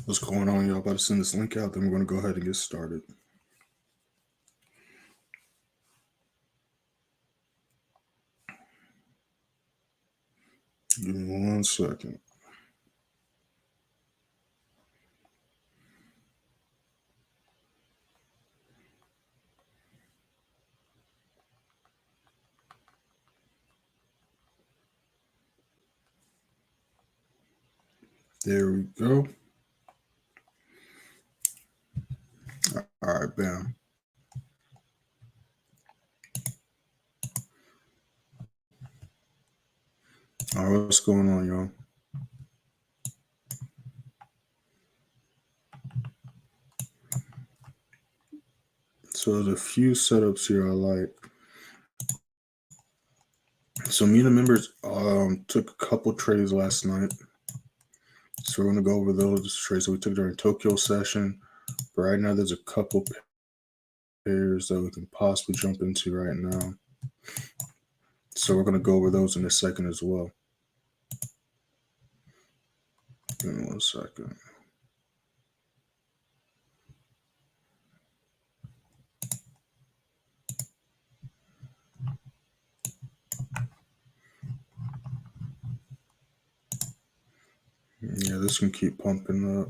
What's going on, y'all? About to send this link out, then we're going to go ahead and get started. Give me 1 second. There we go. All right, bam. All right, what's going on, y'all? So there's a few setups here I like. So me and the members took a couple trades last night. So we're going to go over those trades that we took during Tokyo session. But right now there's a couple pairs that we can possibly jump into right now. So we're going to go over those in a second as well. Give me 1 second. Yeah, this can keep pumping up.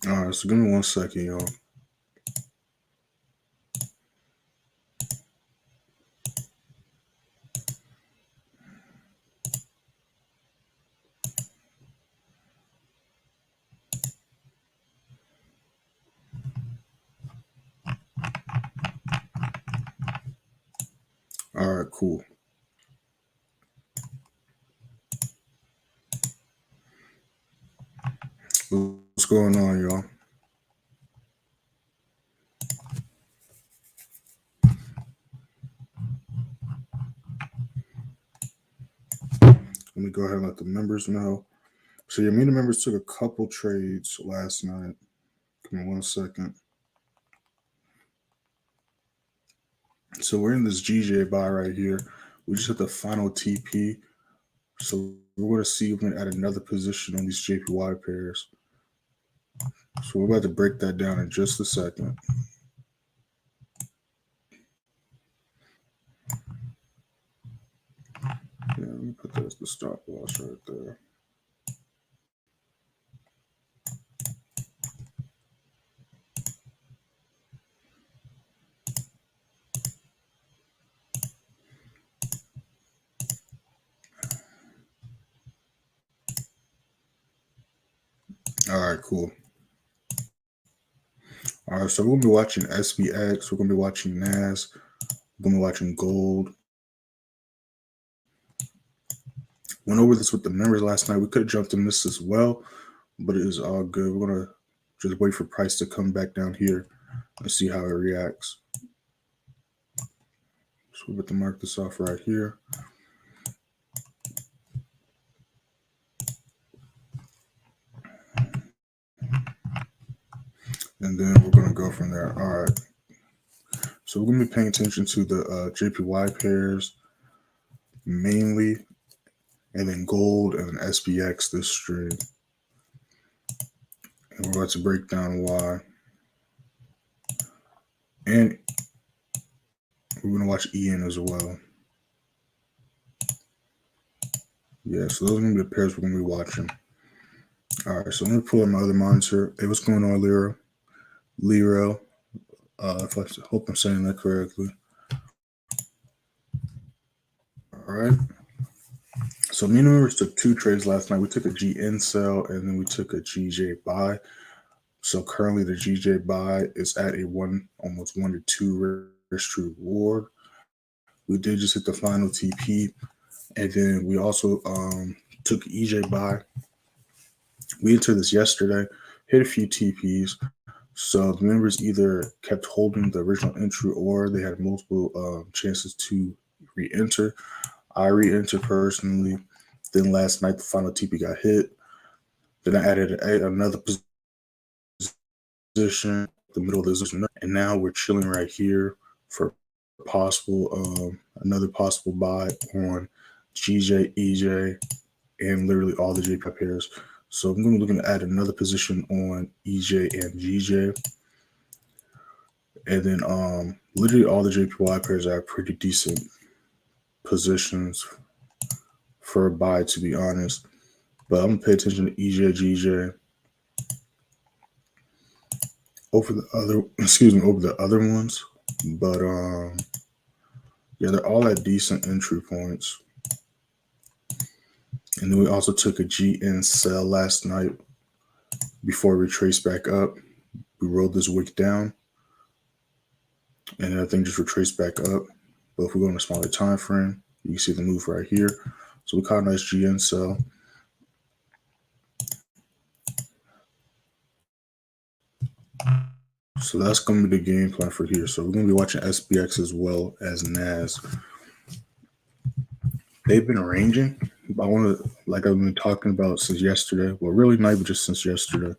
All right, so give me 1 second, y'all. All right, cool. What's going on, y'all? Let me go ahead and let the members know. So yeah, me and the members took a couple trades last night. Give me 1 second. So we're in this GBPJPY right here. We just hit the final TP. So we're going to see if we can add another position on these JPY pairs. So we're about to break that down in just a second. Yeah, let me put that as the stop loss right there. All right, cool. All right, so we're going to be watching SPX. We're going to be watching NAS. We're going to be watching gold. Went over this with the members last night. We could have jumped in this as well, but it is all good. We're going to just wait for price to come back down here and see how it reacts. So we're about to mark this off right here. And then we're going to go from there. All right. So we're going to be paying attention to the JPY pairs mainly, and then gold and then SPX this stream. And we're about to break down why. And we're going to watch EN as well. Yeah, so those are going to be the pairs we're going to be watching. All right, so let me pull up my other monitor. Hey, what's going on, Lero? If I hope I'm saying that correctly. All right. So me and the members took 2 trades last night. We took a GN sell and then we took a GJ buy. So currently the GJ buy is at a almost 1 to 2 risk to reward. We did just hit the final TP, and then we also took EJ buy. We entered this yesterday, hit a few TPs. So the members either kept holding the original entry or they had multiple chances to re-enter. I re-entered personally. Then last night the final TP got hit. Then I added another position, the middle of the position, and now we're chilling right here for possible another possible buy on GJ, EJ, and literally all the JPY pairs. So I'm going to be looking to add another position on EJ and GJ. And then literally all the JPY pairs are pretty decent positions for a buy, to be honest. But I'm going to pay attention to EJ, GJ over the other ones. But yeah, they're all at decent entry points. And then we also took a GN sell last night before we retraced back up. We rolled this wick down, and then I think just retraced back up. But if we go on a smaller time frame, you can see the move right here. So we caught a nice GN sell. So that's going to be the game plan for here. So we're going to be watching SPX as well as NAS. They've been ranging. I want to, like I've been talking about since yesterday. Well, really not even just since yesterday.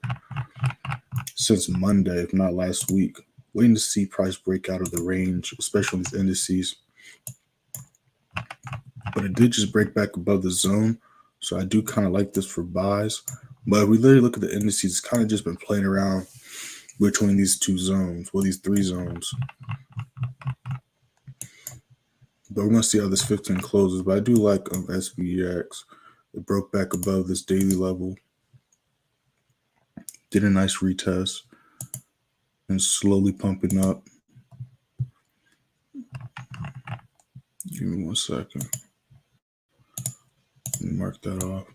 Since Monday, if not last week. Waiting to see price break out of the range, especially on these indices. But it did just break back above the zone. So I do kind of like this for buys. But if we literally look at the indices, it's kind of just been playing around between these two zones. Well, these three zones. But we're going to see how this 15 closes. But I do like SPX. It broke back above this daily level. Did a nice retest. And slowly pumping up. Give me 1 second. Let me mark that off.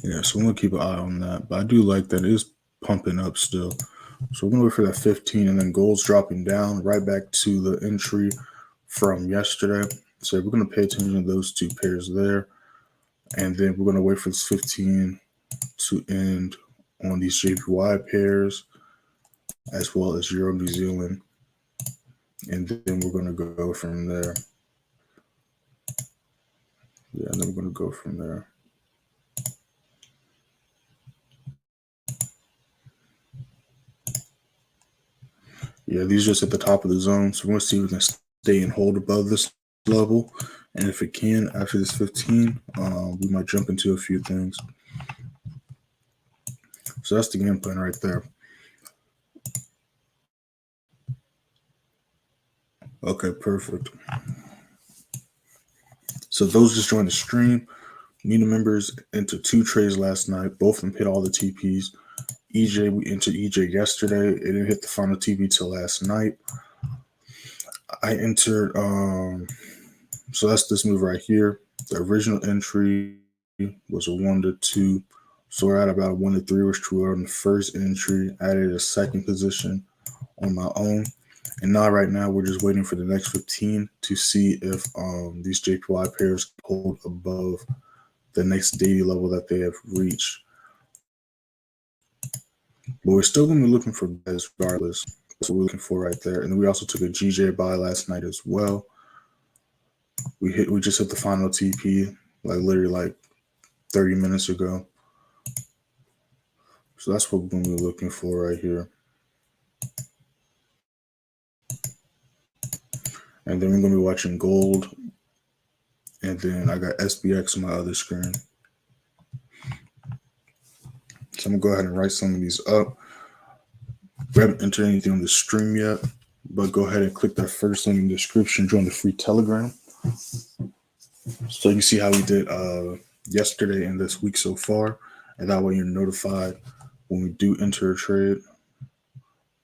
Yeah, so I'm going to keep an eye on that. But I do like that it is pumping up still. So we're going to wait for that 15, and then gold's dropping down right back to the entry from yesterday. So we're going to pay attention to those two pairs there. And then we're going to wait for this 15 to end on these JPY pairs, as well as Euro New Zealand. And then we're going to go from there. Yeah, and then we're going to go from there. Yeah, these are just at the top of the zone. So we're going to see if we can stay and hold above this level. And if it can, after this 15, we might jump into a few things. So that's the game plan right there. Okay, perfect. So those just joined the stream. Mina members entered 2 trades last night. Both of them hit all the TPs. EJ, we entered EJ yesterday. It didn't hit the final TP till last night. I entered, so that's this move right here. The original entry was a 1 to 2. So we're at about a 1 to 3, which true on the first entry. Added a second position on my own. And now right now we're just waiting for the next 15 to see if these JPY pairs hold above the next daily level that they have reached. But we're still going to be looking for buys regardless. That's what we're looking for right there. And then we also took a GJ buy last night as well. We just hit the final TP literally like 30 minutes ago. So that's what we're going to be looking for right here. And then we're going to be watching gold. And then I got SPX on my other screen. So I'm going to go ahead and write some of these up. We haven't entered anything on the stream yet, but go ahead and click that first link in the description. Join the free Telegram. So you can see how we did yesterday and this week so far. And that way you're notified when we do enter a trade.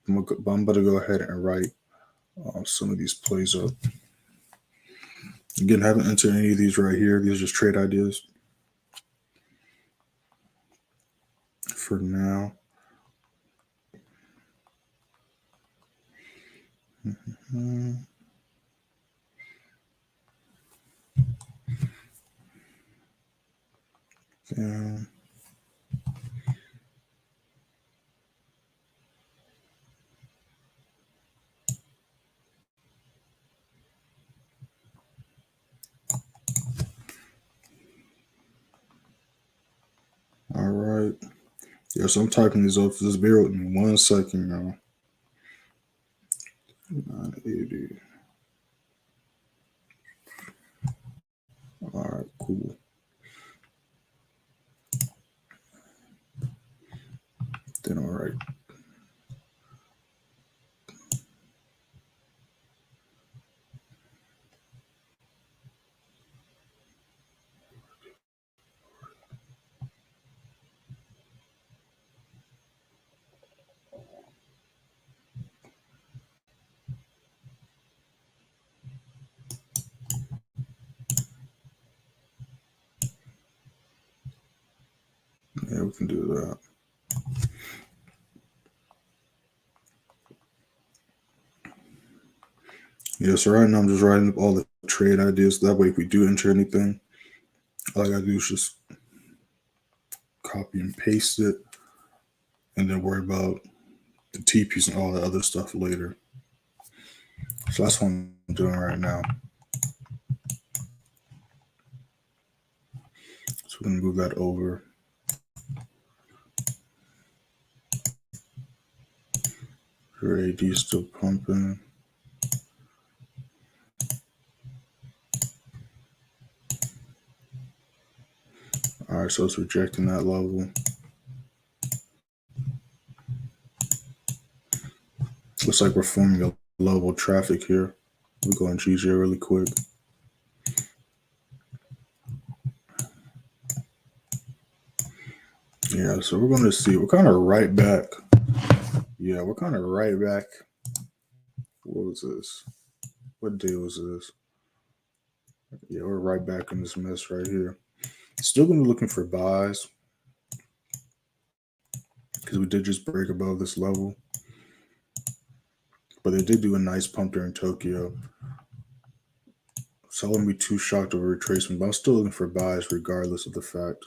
I'm about to go ahead and write some of these plays up. Again, I haven't entered any of these right here. These are just trade ideas for now. Yeah. All right. Yeah, so I'm typing these up. Just bear with me 1 second, y'all. 980. All right, cool. Then all right. Yeah, we can do that. Yeah, so right now I'm just writing up all the trade ideas. That way, if we do enter anything, all I gotta do is just copy and paste it, and then worry about the TPs and all the other stuff later. So that's what I'm doing right now. So we're gonna move that over. Your AD is still pumping. All right, so it's rejecting that level. Looks like we're forming a level of traffic here. We're going GJ really quick. Yeah, so we're going to see. We're kind of right back. Yeah, we're kind of right back. What was this? What day was this? Yeah, we're right back in this mess right here. Still going to be looking for buys because we did just break above this level. But they did do a nice pump there in Tokyo. So I wouldn't be too shocked over retracement, but I'm still looking for buys regardless of the fact.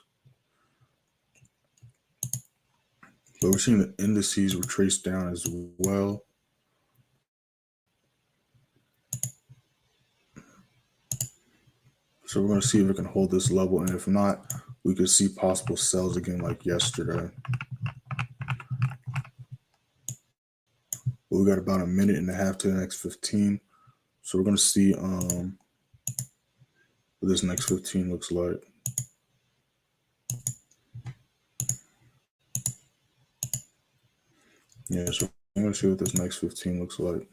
But we're seeing the indices retrace down as well. So we're going to see if we can hold this level. And if not, we could see possible sells again like yesterday. But we got about a minute and a half to the next 15. So we're going to see what this next 15 looks like. Yeah, so I'm going to see what this next 15 looks like.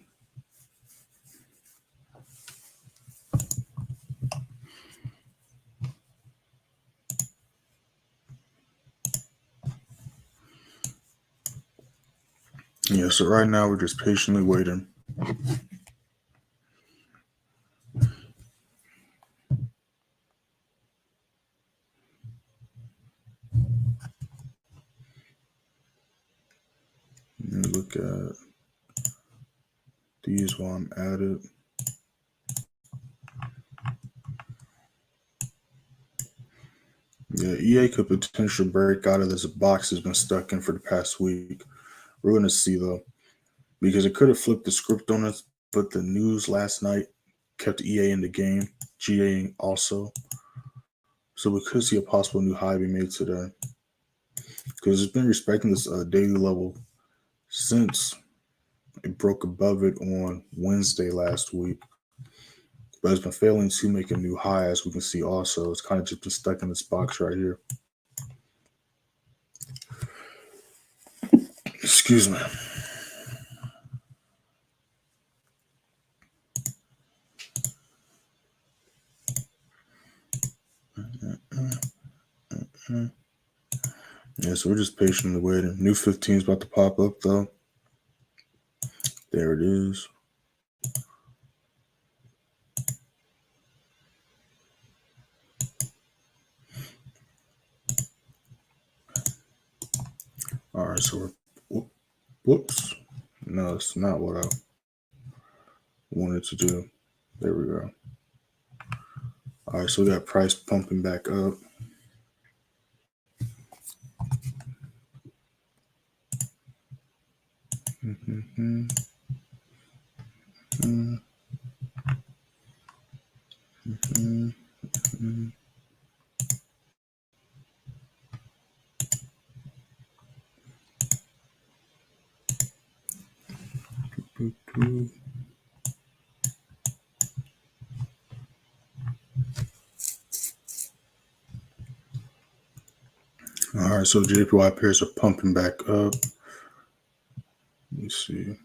Yeah, so right now we're just patiently waiting. Let me look at these while I'm at it. Yeah, EA could potentially break out of this box has been stuck in for the past week. We're going to see though, because it could have flipped the script on us, but the news last night kept EA in the game, GA also. So we could see a possible new high be made today because it's been respecting this daily level since it broke above it on Wednesday last week. But it's been failing to make a new high, as we can see also. It's kind of just been stuck in this box right here. Excuse me. Yeah, so we're just patiently waiting. New 15 is about to pop up though. There it is. All right, so we're, whoops. No, it's not what I wanted to do. There we go. All right, so we got price pumping back up. Mm-hmm. Mm-hmm. Mm-hmm. Mm-hmm. right, so JPY pairs are pumping back up. Let me see.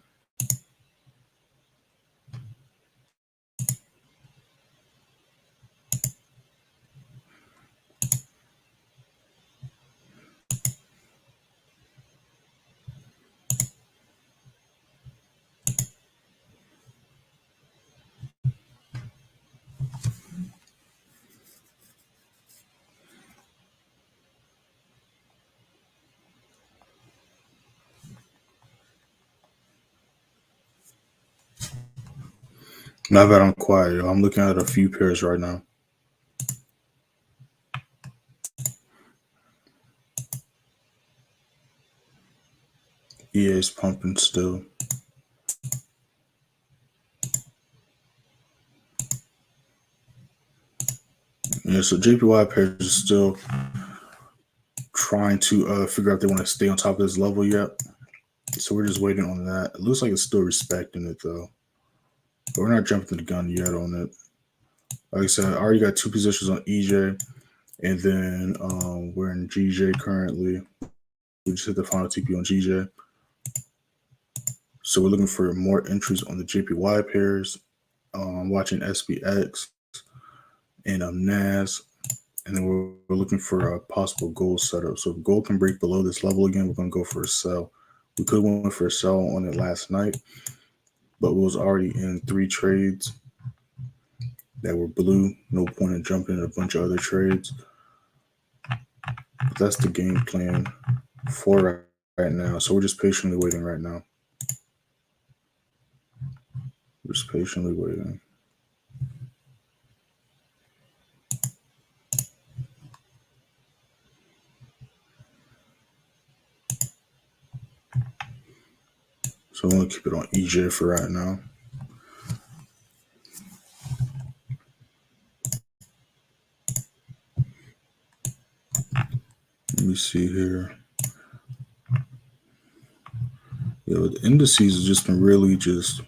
Now that I'm quiet, I'm looking at a few pairs right now. EA is pumping still. Yeah, so JPY pairs is still trying to figure out if they want to stay on top of this level yet. So we're just waiting on that. It looks like it's still respecting it though. But we're not jumping the gun yet on it. Like I said, I already got 2 positions on EJ. And then we're in GJ currently. We just hit the final TP on GJ. So we're looking for more entries on the JPY pairs. Watching SPX and NAS. And then we're looking for a possible gold setup. So if gold can break below this level again, we're going to go for a sell. We could have went for a sell on it last night, but we was already in 3 trades that were blue. No point in jumping in a bunch of other trades. But that's the game plan for right now. So we're just patiently waiting right now. We're just patiently waiting. So I'm going to keep it on EJ for right now. Let me see here. The indices has just been really just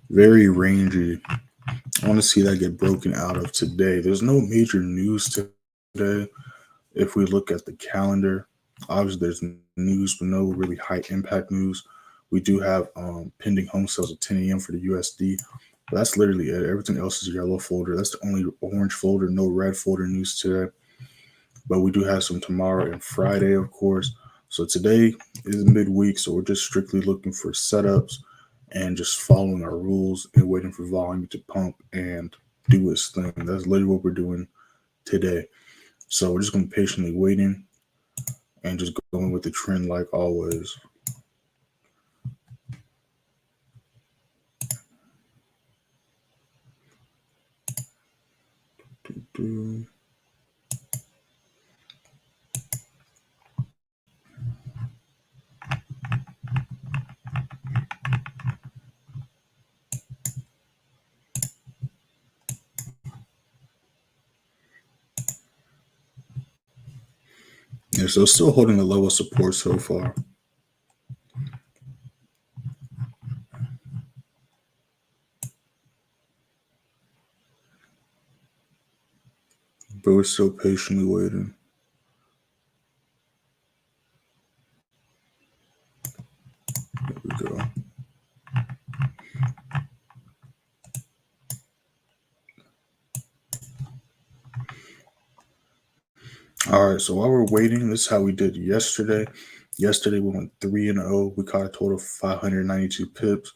very rangy. I want to see that get broken out of today. There's no major news today. If we look at the calendar, obviously there's news, but no really high impact news. We do have pending home sales at 10 a.m. for the USD. But that's literally it. Everything else is yellow folder. That's the only orange folder, no red folder news today. But we do have some tomorrow and Friday, of course. So today is midweek, so we're just strictly looking for setups and just following our rules and waiting for volume to pump and do its thing. That's literally what we're doing today. So we're just going to be patiently waiting and just going with the trend like always. Yeah, so still holding the level of support so far. But we're still patiently waiting. There we go. All right, so while we're waiting, this is how we did yesterday. Yesterday we went 3-0. We caught a total of 592 pips.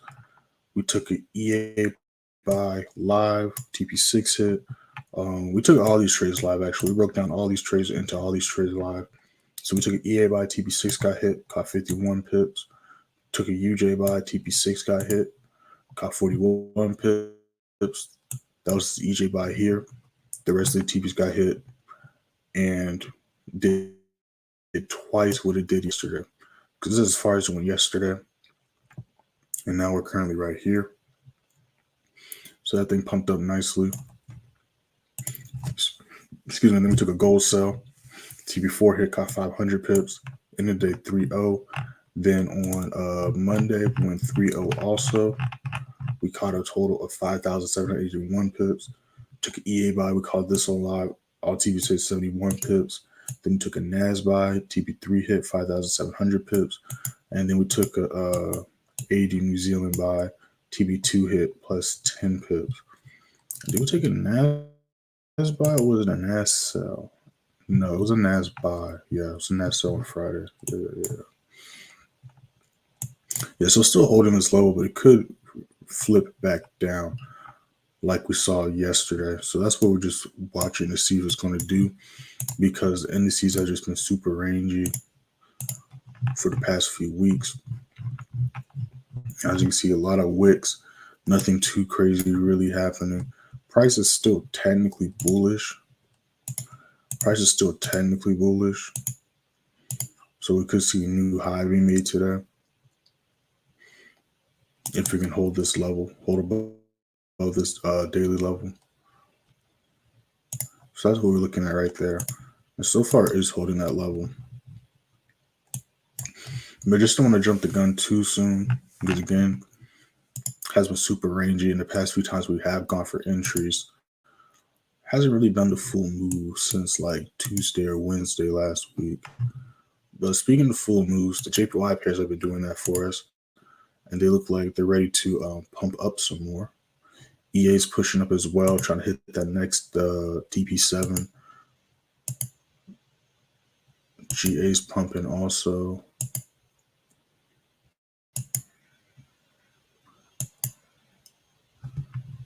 We took an EA by live, TP6 hit. We took all these trades live, actually. We broke down all these trades into all these trades live. So we took an EA by, TP6 got hit, caught 51 pips. Took a UJ by, TP6 got hit, caught 41 pips. That was the EJ by here. The rest of the TPs got hit and did twice what it did yesterday. Because this is as far as it went yesterday. And now we're currently right here. So that thing pumped up nicely. Excuse me, then we took a gold sell. TP4 hit, caught 500 pips. Ended the day 3-0. Then on Monday, we went 3-0 also. We caught a total of 5,781 pips. Took an EA buy. We called this on live. All TV said 71 pips. Then we took a NAS buy, TP3 hit 5,700 pips. And then we took a AD New Zealand buy, TB2 hit plus 10 pips. Did we take a NAS buy or was it a NAS sell? No, it was a NAS buy. Yeah, it was a NAS sell on Friday. Yeah, so still holding this level, but it could flip back down like we saw yesterday. So that's what we're just watching to see what it's going to do, because the indices have just been super rangy for the past few weeks. As you can see, a lot of wicks, nothing too crazy really happening. Price is still technically bullish. So we could see a new high being made today if we can hold this level, hold above this daily level. So that's what we're looking at right there. And so far it is holding that level. But just don't want to jump the gun too soon, because again, has been super rangy. In the past few times we have gone for entries, hasn't really done the full move since like Tuesday or Wednesday last week. But speaking of full moves, the JPY pairs have been doing that for us, and they look like they're ready to pump up some more. EA's pushing up as well, trying to hit that next DP7. GA's pumping also.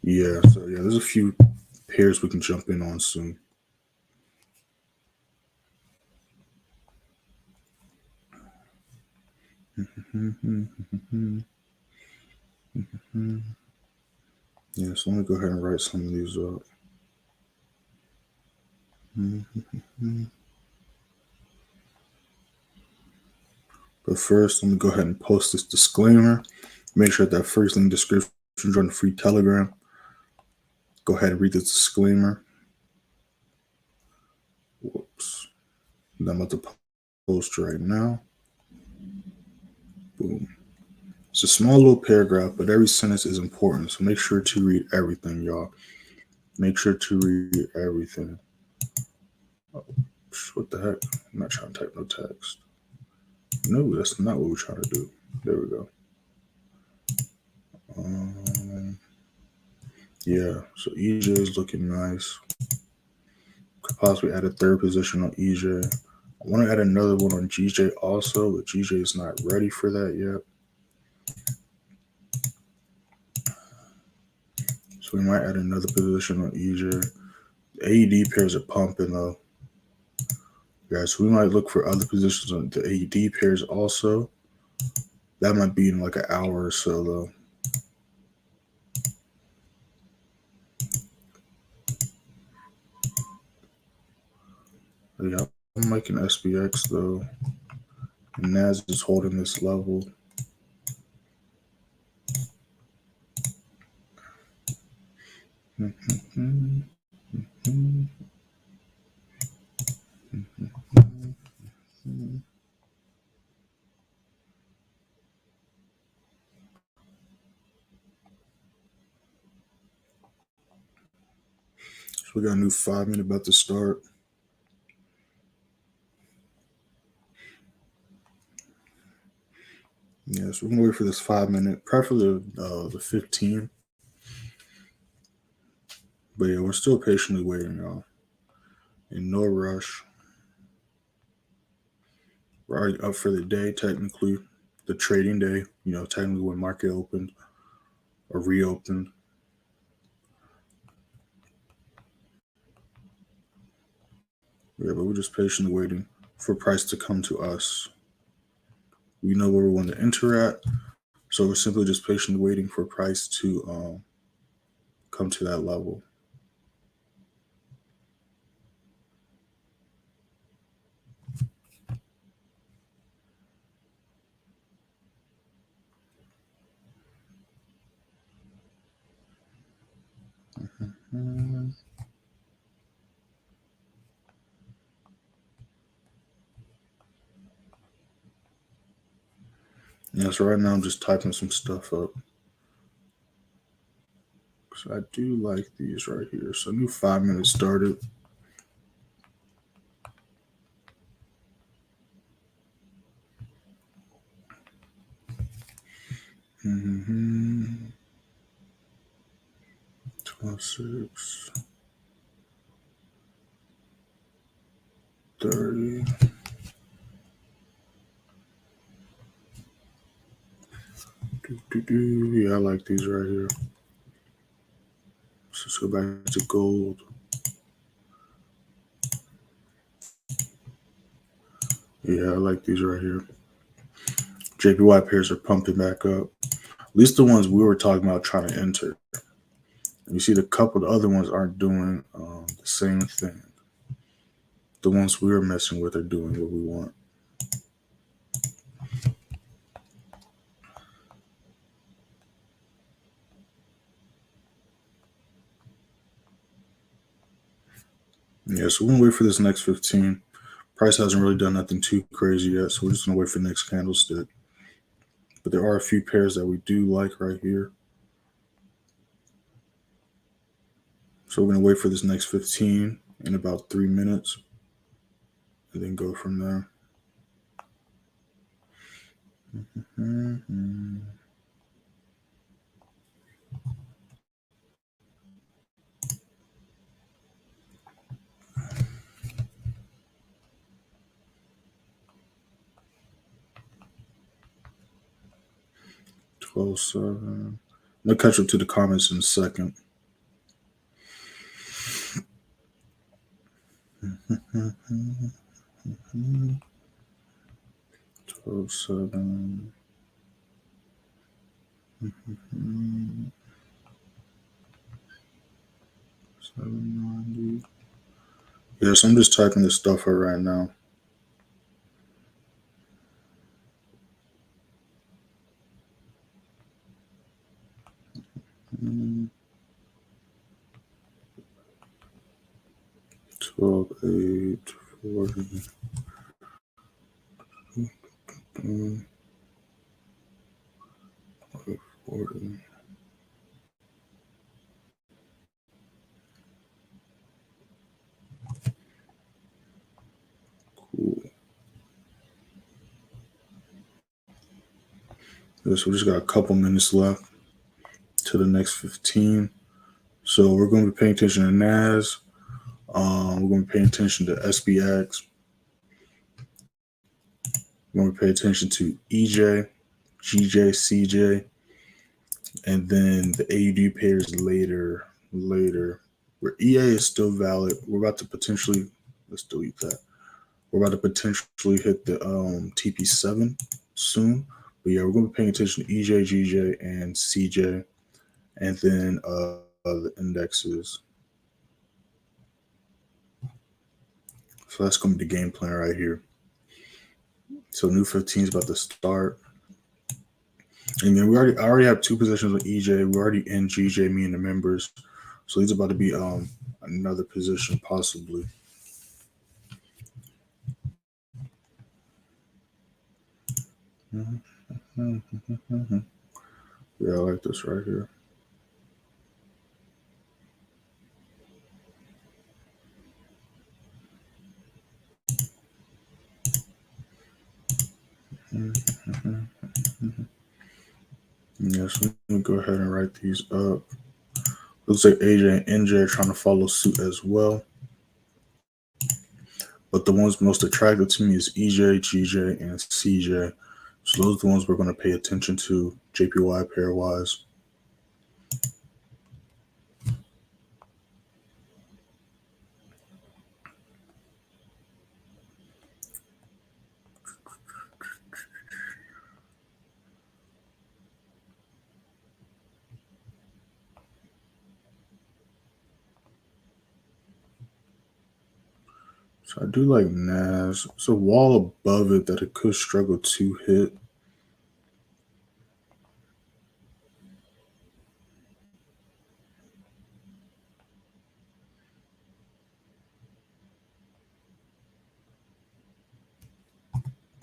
Yeah, so yeah, there's a few pairs we can jump in on soon. Yeah, so let me go ahead and write some of these up. But first, let me go ahead and post this disclaimer. Make sure that first link in the description, join the free Telegram. Go ahead and read this disclaimer. Whoops. I'm about to post right now. Boom. It's a small little paragraph, but every sentence is important. So make sure to read everything, y'all. Make sure to read everything. Oh, what the heck? I'm not trying to type no text. No, that's not what we're trying to do. There we go. Yeah, so EJ is looking nice. Could possibly add a third position on EJ. I want to add another one on GJ also, but GJ is not ready for that yet. So we might add another position on EJ. The AED pairs are pumping though. Yeah, so we might look for other positions on the AED pairs also. That might be in like an hour or so though. Yeah, I'm making SPX though. And NAS is holding this level. So we got a new 5 minute about to start. Yeah, so we're gonna wait for this 5 minute, preferably the 15. But yeah, we're still patiently waiting, y'all. In no rush. We're already up for the day, technically. The trading day, technically when market opened or reopened. Yeah, but we're just patiently waiting for price to come to us. We know where we want to enter at, so we're simply just patiently waiting for price to come to that level. Yeah, so right now I'm just typing some stuff up. So I do like these right here. So new 5 minutes started. Mm-hmm. 26, 30. Yeah, I like these right here. So let's go back to gold. Yeah, I like these right here. JPY pairs are pumping back up. At least the ones we were talking about trying to enter. You see the couple of the other ones aren't doing the same thing. The ones we were messing with are doing what we want. Yeah, so we're going to wait for this next 15. Price hasn't really done nothing too crazy yet, so we're just going to wait for the next candlestick. But there are a few pairs that we do like right here. So we're going to wait for this next 15 in about 3 minutes and then go from there. Mm-hmm. $12.7. I'll catch up to the comments in a second. $12.7. 790. Yes, I'm just typing this stuff out right now. Mm, 12.8, 40. 40. Cool. So we just got a couple minutes left to the next 15. So we're going to be paying attention to NAS. We're going to be paying attention to SPX. We're going to pay attention to EJ, GJ, CJ, and then the AUD pairs later. Where EA is still valid. We're about to potentially, let's delete that. We're about to potentially hit the TP7 soon. But yeah, we're going to be paying attention to EJ, GJ, and CJ, and then the indexes. So that's going to be the game plan right here. So new 15 is about to start. And then I already have 2 positions with EJ. We're already in GJ, me and the members. So he's about to be another position possibly. Yeah, I like this right here. Yes, I'm going to go ahead and write these up. Looks like AJ and NJ are trying to follow suit as well. But the ones most attractive to me is EJ, GJ, and CJ. So those are the ones we're going to pay attention to, JPY pairwise. So I do like NAS. It's a wall above it that it could struggle to hit.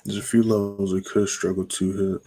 There's a few levels it could struggle to hit.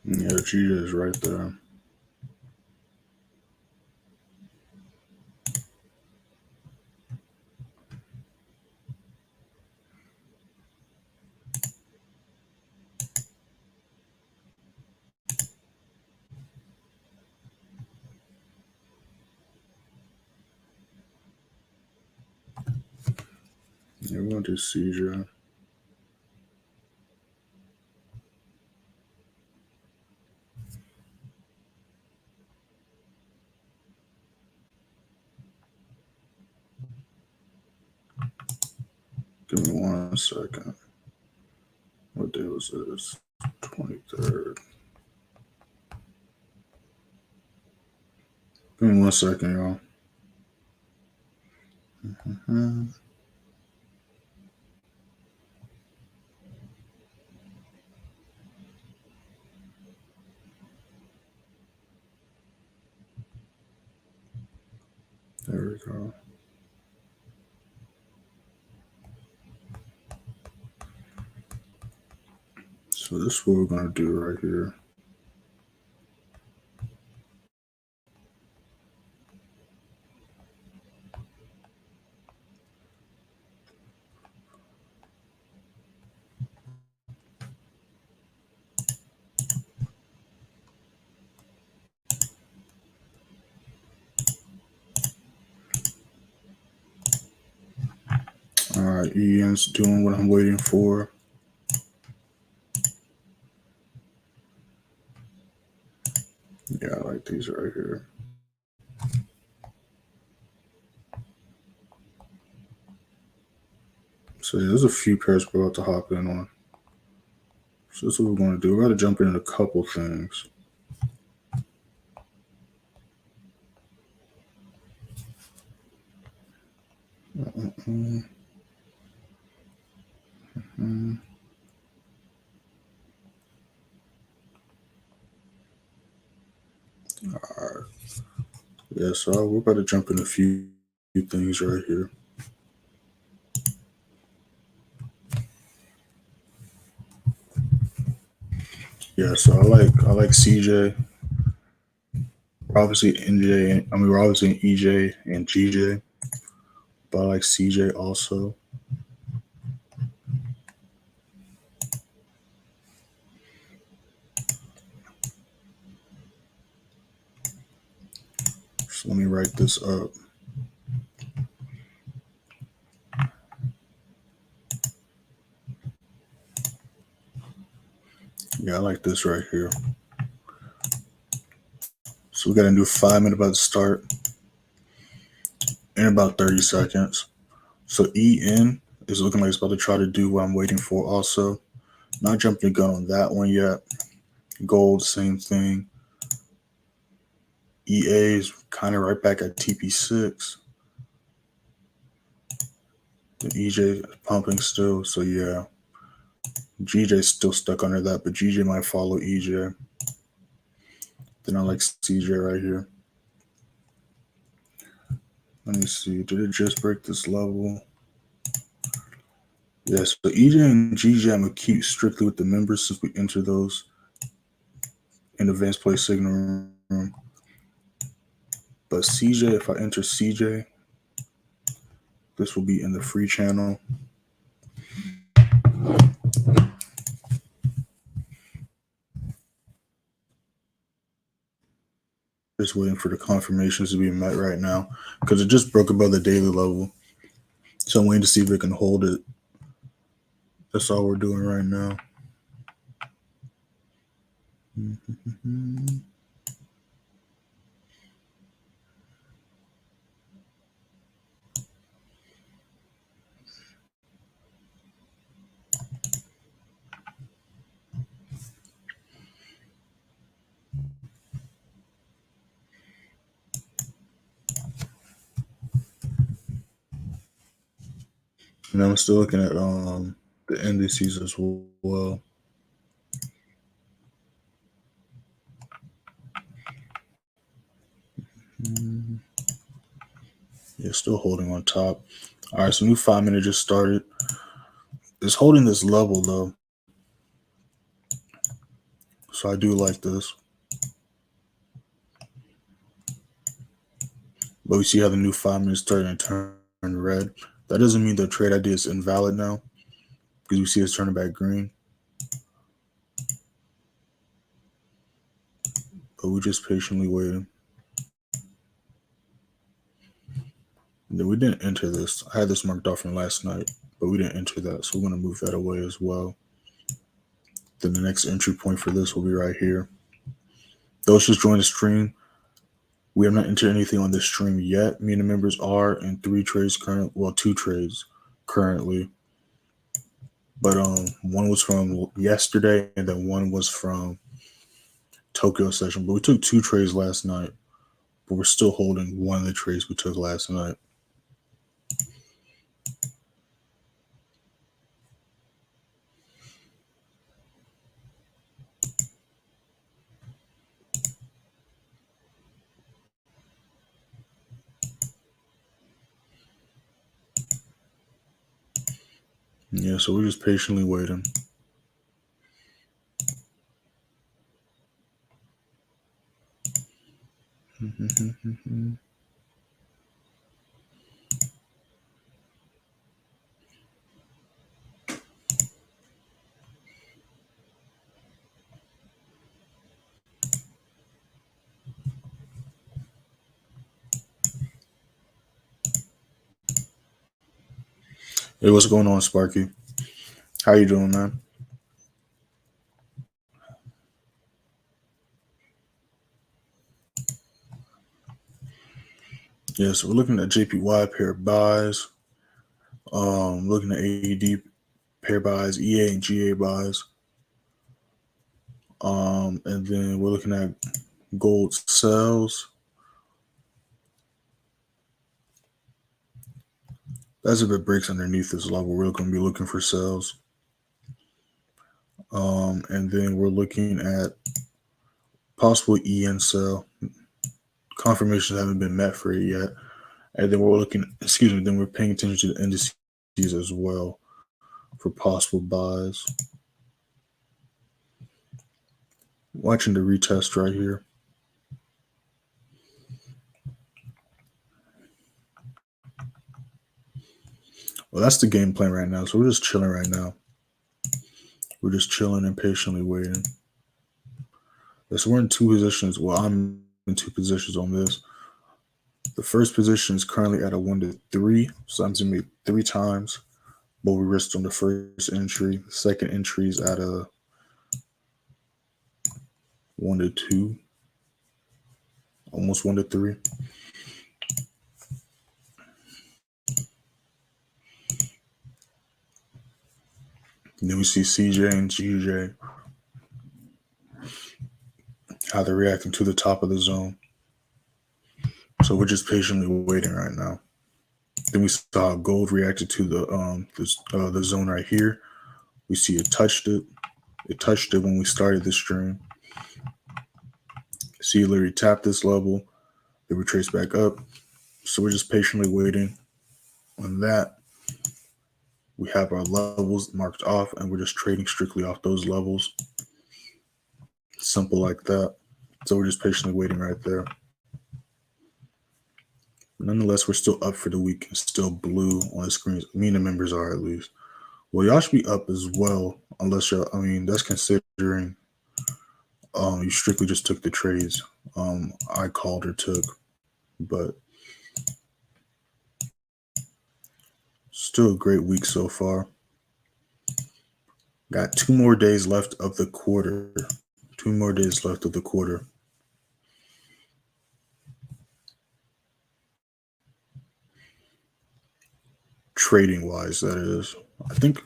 Yeah, GJ is right there. Yeah, we're going to do CJ. Give me 1 second. What day was this? 23rd. Give me 1 second, y'all. There we go. So this is what we're going to do right here. All right, Ian's doing what I'm waiting for. Yeah, I like these right here. So yeah, there's a few pairs we're about to hop in on. So this is what we're going to do. We're going to jump in a couple things. All right. Yeah, so we're about to jump in a few things right here. Yeah, so I like CJ. We're obviously NJ. I mean, we're obviously in EJ and GJ, but I like CJ also. So let me write this up. Yeah, I like this right here. So we got a new 5-minute about to start in about 30 seconds. So EN is looking like it's about to try to do what I'm waiting for also. Not jumping the gun on that one yet. Gold, same thing. EA is kind of right back at TP6. The EJ pumping still, so yeah. GJ's still stuck under that, but GJ might follow EJ. Then I like CJ right here. Let me see. Did it just break this level? Yes, but EJ and GJ I'm gonna keep strictly with the members since we enter those in advanced play signal room. But CJ, if I enter CJ, this will be in the free channel. Just waiting for the confirmations to be met right now because it just broke above the daily level. So I'm waiting to see if it can hold it. That's all we're doing right now. And I'm still looking at the indices as well. Yeah, still holding on top. All right, so new 5-minute just started. It's holding this level though. So I do like this. But we see how the new 5 minutes starting to turn red. That doesn't mean the trade idea is invalid now, because we see it's turning back green. But we're just patiently waiting. And then we didn't enter this. I had this marked off from last night, but we didn't enter that. So we're going to move that away as well. Then the next entry point for this will be right here. Those just joined the stream. We have not entered anything on this stream yet. Me and the members are in 3 trades currently. Well, 2 trades currently. But one was from yesterday, and then one was from Tokyo session. But we took 2 trades last night, but we're still holding one of the trades we took last night. Yeah, so we're just patiently waiting. Hey, what's going on, Sparky? How you doing, man? Yeah, so we're looking at JPY pair buys. Looking at AED pair buys, EA and GA buys. And then we're looking at gold sells. As if it breaks underneath this level, we're going to be looking for sells. And then we're looking at possible EN sell. Confirmations haven't been met for it yet. And then we're looking, then we're paying attention to the indices as well for possible buys. Watching the retest right here. Well, that's the game plan right now. So we're just chilling right now. We're just chilling and patiently waiting. So we're in 2 positions. Well, I'm in 2 positions on this. The first position is currently at a 1 to 3. So I'm going to make 3 times. But we risked on the first entry. The second entry is at a 1 to 2. Almost 1 to 3. And then we see CJ and GJ, how they're reacting to the top of the zone. So we're just patiently waiting right now. Then we saw gold reacted to the zone right here. We see it touched it. It touched it when we started the stream. See it literally tapped this level. They retraced back up. So we're just patiently waiting on that. We have our levels marked off, and we're just trading strictly off those levels. Simple like that. So we're just patiently waiting right there. Nonetheless, we're still up for the week and still blue on the screens. Me and the members are, at least. Well, y'all should be up as well, unless y'all, that's considering you strictly just took the trades I called or took. But still a great week so far. Got 2 more days left of the quarter. 2 more days left of the quarter. Trading wise, that is. I think,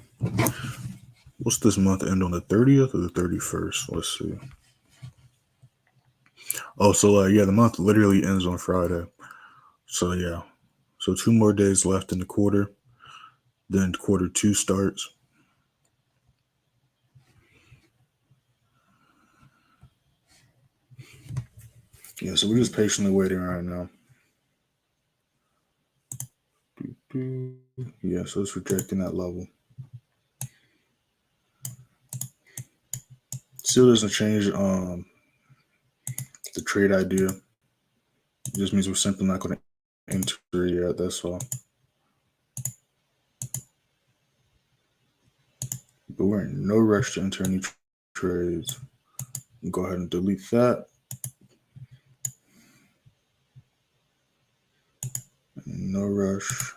what's this month end on the 30th or the 31st? Let's see. Oh, so yeah, the month literally ends on Friday. So yeah. So 2 more days left in the quarter. Then quarter 2 starts. Yeah, so we're just patiently waiting right now. Yeah, so it's rejecting that level. Still doesn't change the trade idea. It just means we're simply not going to enter yet. That's all. But we're in no rush to enter any trades. Go ahead and delete that. No rush.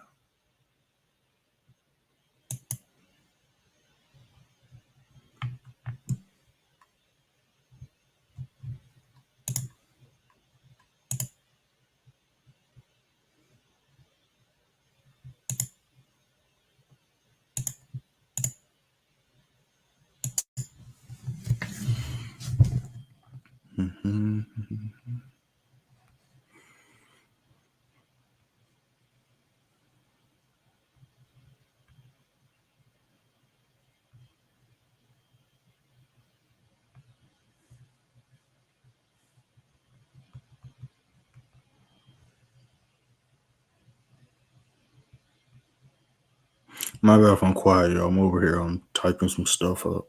My bad if I'm quiet, y'all. I'm over here. I'm typing some stuff up.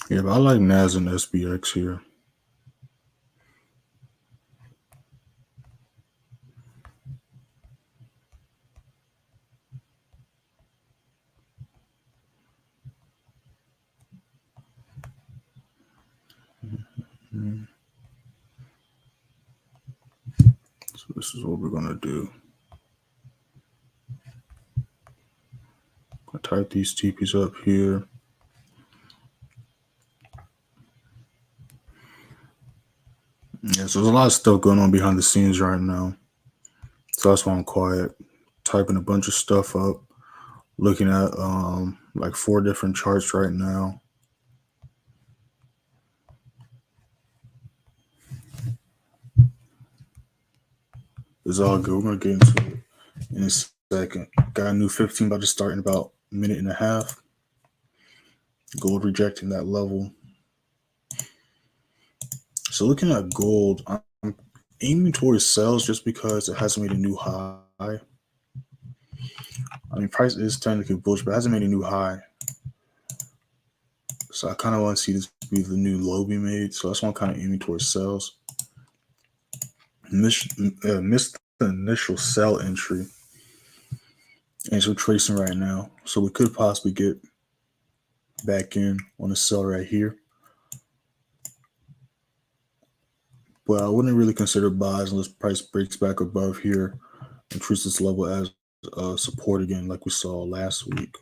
Yeah, but I like NAS and SPX here. So this is what we're gonna do. I type these TPs up here. Yeah, so there's a lot of stuff going on behind the scenes right now. So that's why I'm quiet. Typing a bunch of stuff up. Looking at like 4 different charts right now. It's all good. We're gonna get into it in a second. Got a new 15 about to start in about a minute and a half. Gold rejecting that level. So looking at gold, I'm aiming towards sales just because it hasn't made a new high. I mean, price is technically bullish, but it hasn't made a new high. So I kind of want to see this be the new low be made. So that's why I'm kind of aiming towards sales. Missed the initial sell entry. And so tracing right now. So we could possibly get back in on a sell right here. But I wouldn't really consider buys unless price breaks back above here and treats this level as support again like we saw last week.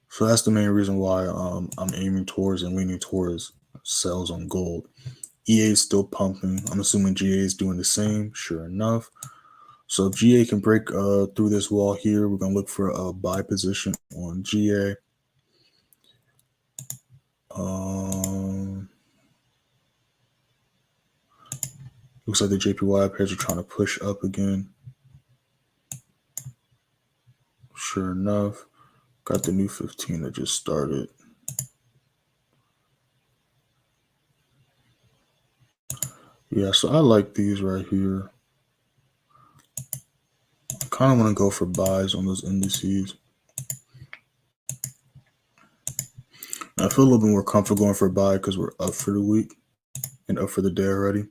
So that's the main reason why I'm aiming towards and leaning towards sells on gold. EA is still pumping. I'm assuming GA is doing the same. Sure enough. So if GA can break through this wall here, we're going to look for a buy position on GA. Looks like the JPY pairs are trying to push up again. Sure enough, got the new 15 that just started. Yeah, so I like these right here. I kind of want to go for buys on those indices. I feel a little bit more comfortable going for a buy because we're up for the week and up for the day already.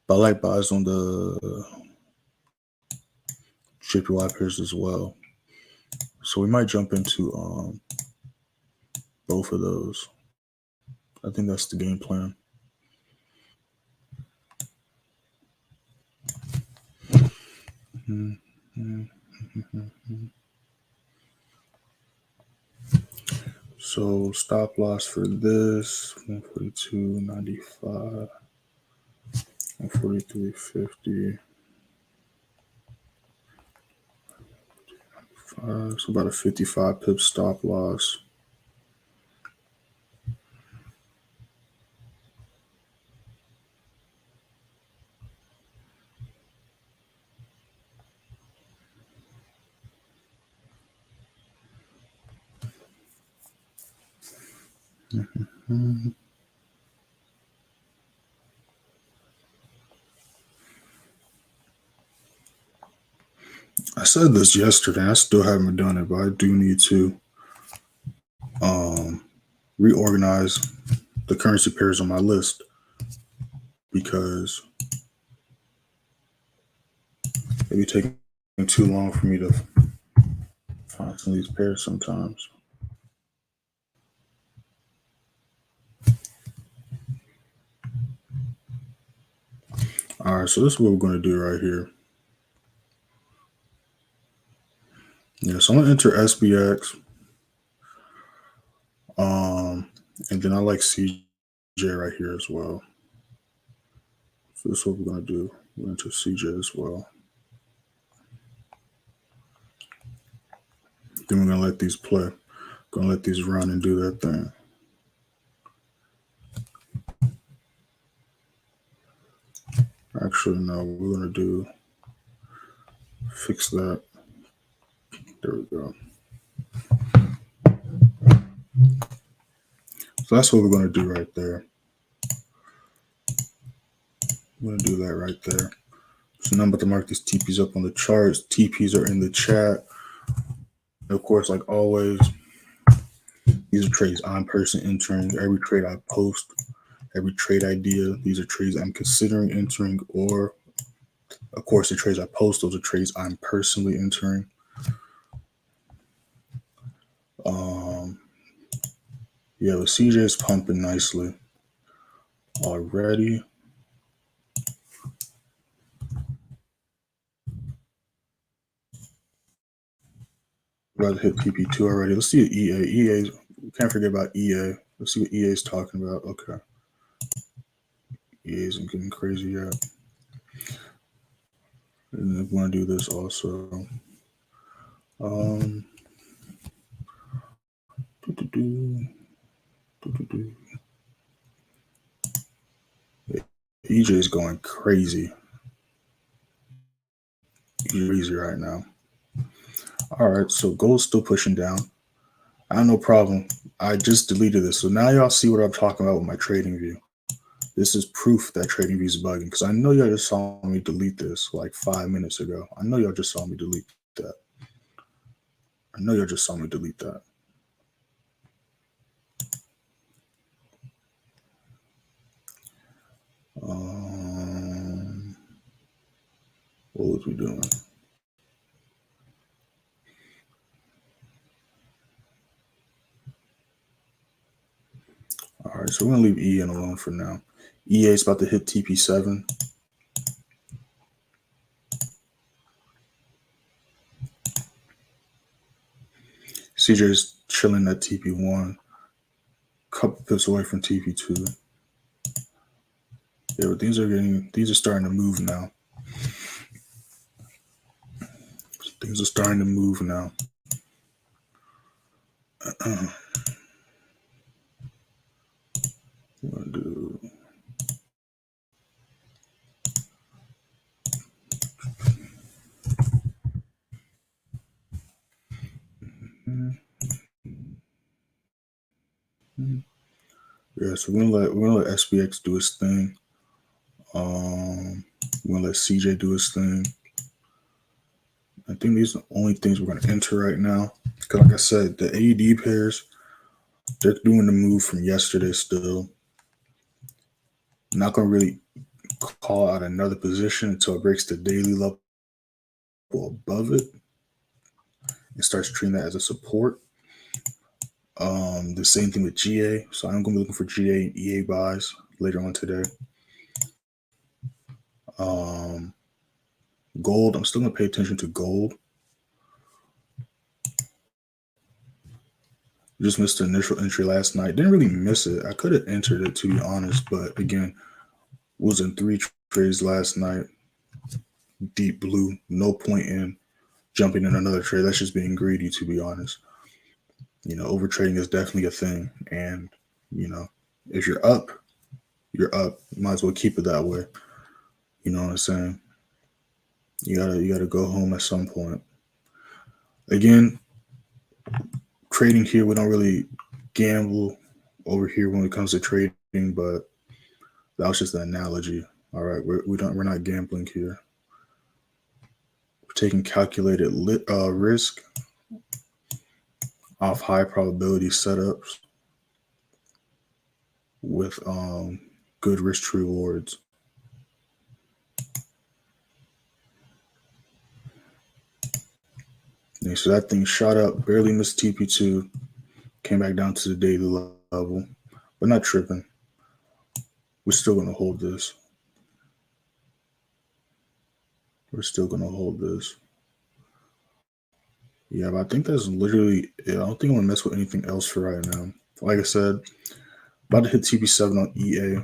But I like buys on the JPY pairs as well. So we might jump into both of those. I think that's the game plan. So stop loss for this 142.95, 143.50. So about a 55 pip stop loss. I said this yesterday. I still haven't done it, but I do need to reorganize the currency pairs on my list because it'd be taking too long for me to find some of these pairs sometimes. All right, so this is what we're going to do right here. Yeah, so I'm going to enter SPX. And then I like CJ right here as well. So this is what we're going to do. We're going to enter CJ as well. Then we're going to let these play. Going to let these run and do their thing. Actually, no, we're going to do fix that. There we go. So that's what we're going to do right there. I'm going to do that right there. So now I'm about to mark these TPs up on the charts. TPs are in the chat. Of course, like always, these are trades I'm personally entering. Every trade I post, every trade idea, these are trades I'm considering entering, or of course, the trades I post, those are trades I'm personally entering. Yeah, the CJ is pumping nicely already. Rather hit TP2 already. Let's see EA. EA, can't forget about EA. Let's see what EA is talking about. Okay. EA isn't getting crazy yet. And I want to do this also. EJ is going crazy. Crazy right now. All right, so gold's still pushing down. I have no problem. I just deleted this. So now y'all see what I'm talking about with my trading view. This is proof that trading view is bugging because I know y'all just saw me delete this like 5 minutes ago. I know y'all just saw me delete that. I know y'all just saw me delete that. What was we doing? All right, so we're gonna leave EN alone for now. EA is about to hit TP7. CJ is chilling at TP1, couple pips away from TP2. Yeah, but these are starting to move now. Things are starting to move now. I'm gonna do. Yeah, so we're gonna let SPX do his thing. We're gonna let CJ do his thing. I think these are the only things we're gonna enter right now. Because like I said, the AED pairs, they're doing the move from yesterday still. I'm not gonna really call out another position until it breaks the daily level above it. It starts treating that as a support. The same thing with GA. So I'm gonna be looking for GA and EA buys later on today. Gold, I'm still gonna pay attention to gold. Just missed the initial entry last night. Didn't really miss it. I could have entered it to be honest, but again, was in 3 trades last night. Deep blue, no point in jumping in another trade. That's just being greedy, to be honest. You know, overtrading is definitely a thing, and you know, if you're up, you're up. You might as well keep it that way. You know what I'm saying? You gotta go home at some point. Again, trading here, we don't really gamble over here when it comes to trading, but that was just an analogy. All right, we're not gambling here. We're taking calculated risk off high probability setups with good risk to rewards. And so that thing shot up, barely missed TP2, came back down to the daily level, but not tripping. We're still going to hold this. We're still going to hold this. Yeah, but I think that's literally it. I don't think I'm going to mess with anything else for right now. Like I said, about to hit TP7 on EA.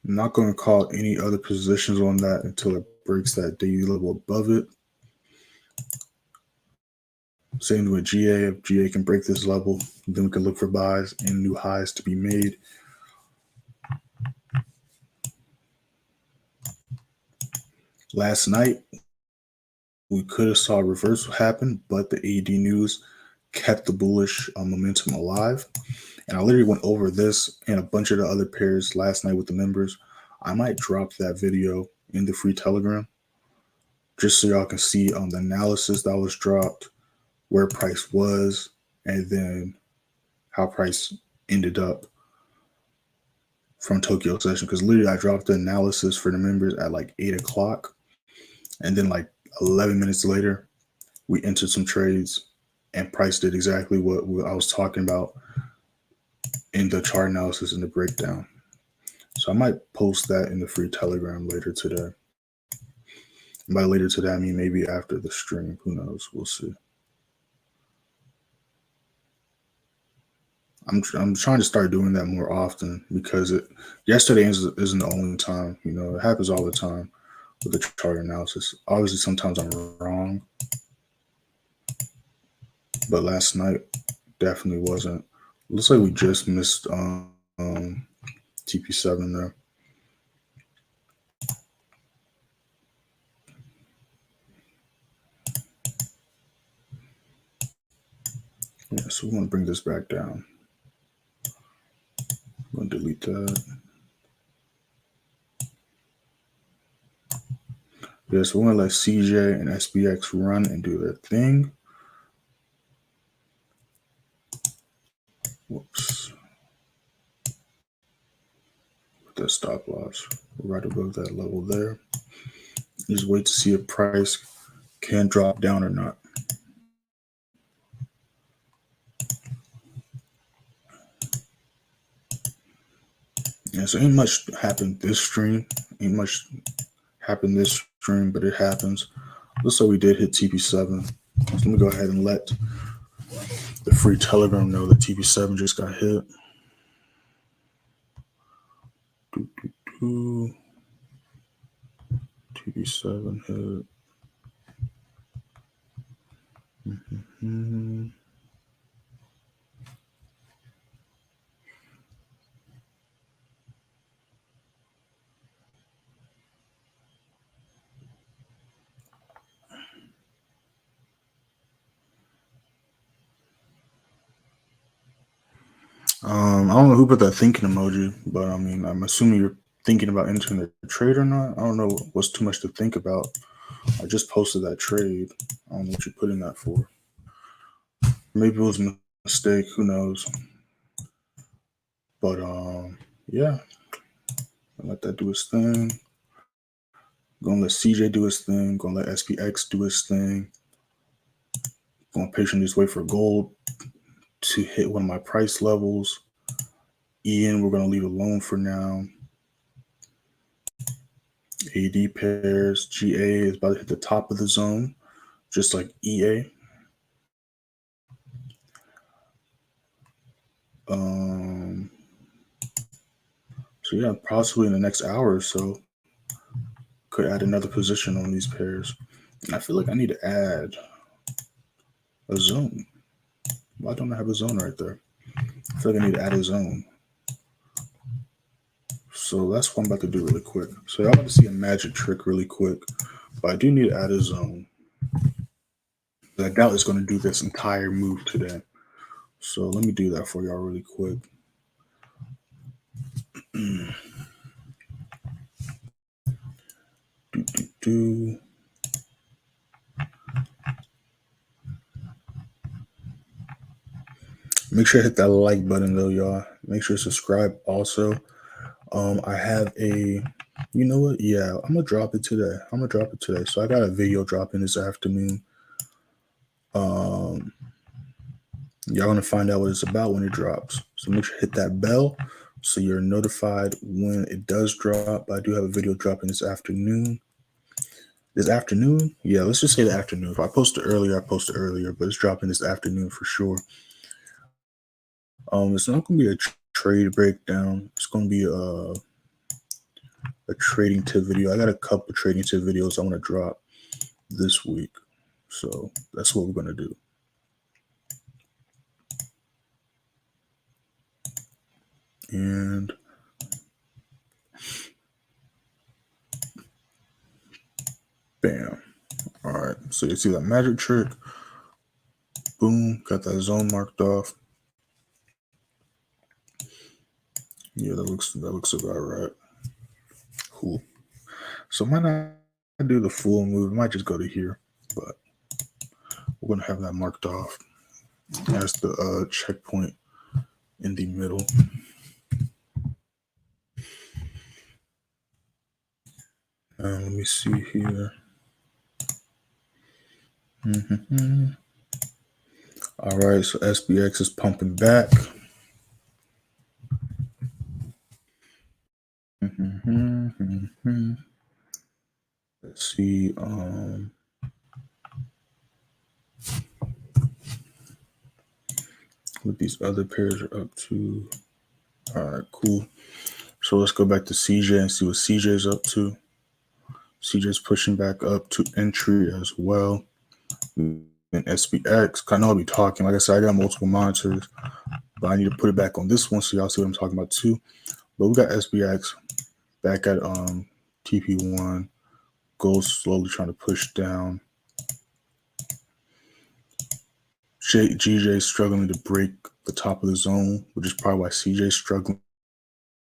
I'm not going to call any other positions on that until it breaks that daily level above it. Same with GA. If GA can break this level, then we can look for buys and new highs to be made. Last night, we could have saw a reversal happen, but the AD news kept the bullish momentum alive. And I literally went over this and a bunch of the other pairs last night with the members. I might drop that video in the free Telegram just so y'all can see the analysis that was dropped, where price was, and then how price ended up from Tokyo session. Because literally I dropped the analysis for the members at like 8 o'clock. And then like 11 minutes later, we entered some trades and price did exactly what I was talking about in the chart analysis and the breakdown. So I might post that in the free Telegram later today. And by later today, I mean maybe after the stream. Who knows? We'll see. I'm trying to start doing that more often because yesterday isn't the only time. You know, it happens all the time with the chart analysis. Obviously, sometimes I'm wrong, but last night definitely wasn't. Looks like we just missed TP7 there. Yeah, so we want to bring this back down. I'm going to delete that. Yeah, so we're going to let CJ and SPX run and do their thing. Whoops. Put that stop loss right above that level there. Just wait to see if price can drop down or not. Yeah, so ain't much happened this stream. Ain't much happened this stream, but it happens. Looks like we did hit TP7. So let me go ahead and let the free Telegram know that TP7 just got hit. TP7 hit. I don't know who put that thinking emoji, but I mean, I'm assuming you're thinking about entering the trade or not. I don't know what's too much to think about. I just posted that trade. I don't know what you're putting that for. Maybe it was a mistake. Who knows? But yeah, I'll let that do its thing. Gonna let CJ do his thing. Gonna let SPX do his thing. Gonna patiently just wait for gold to hit one of my price levels. EN, we're gonna leave alone for now. AD pairs, GA is about to hit the top of the zone, just like EA. So yeah, possibly in the next hour or so, could add another position on these pairs. And I feel like I need to add a zone. Why don't I have a zone right there? I feel like I need to add a zone. So that's what I'm about to do really quick. So y'all about to see a magic trick really quick, but I do need to add a zone. I doubt it's going to do this entire move today. So let me do that for y'all really quick. Make sure to hit that like button though, y'all. Make sure to subscribe also. I have a, you know what? Yeah, I'm gonna drop it today. So I got a video dropping this afternoon. Y'all gonna find out what it's about when it drops. So make sure to hit that bell so you're notified when it does drop. I do have a video dropping this afternoon. This afternoon? Yeah, let's just say the afternoon. If I post it earlier, but it's dropping this afternoon for sure. It's not gonna be a trade breakdown. It's gonna be a trading tip video. I got a couple trading tip videos I want to drop this week. So that's what we're gonna do. And bam. All right. So you see that magic trick. Boom. Got that zone marked off. Yeah, that looks about right. Cool. So I might not do the full move. I might just go to here, but we're gonna have that marked off as the checkpoint in the middle. Let me see here. All right, so SPX is pumping back. Let's see. What these other pairs are up to. All right, cool. So let's go back to CJ and see what CJ is up to. CJ's pushing back up to entry as well. And SPX, I know I'll be talking. Like I said, I got multiple monitors, but I need to put it back on this one so y'all see what I'm talking about too. But we got SPX back at TP1. Gold slowly trying to push down. GJ struggling to break the top of the zone, which is probably why CJ struggling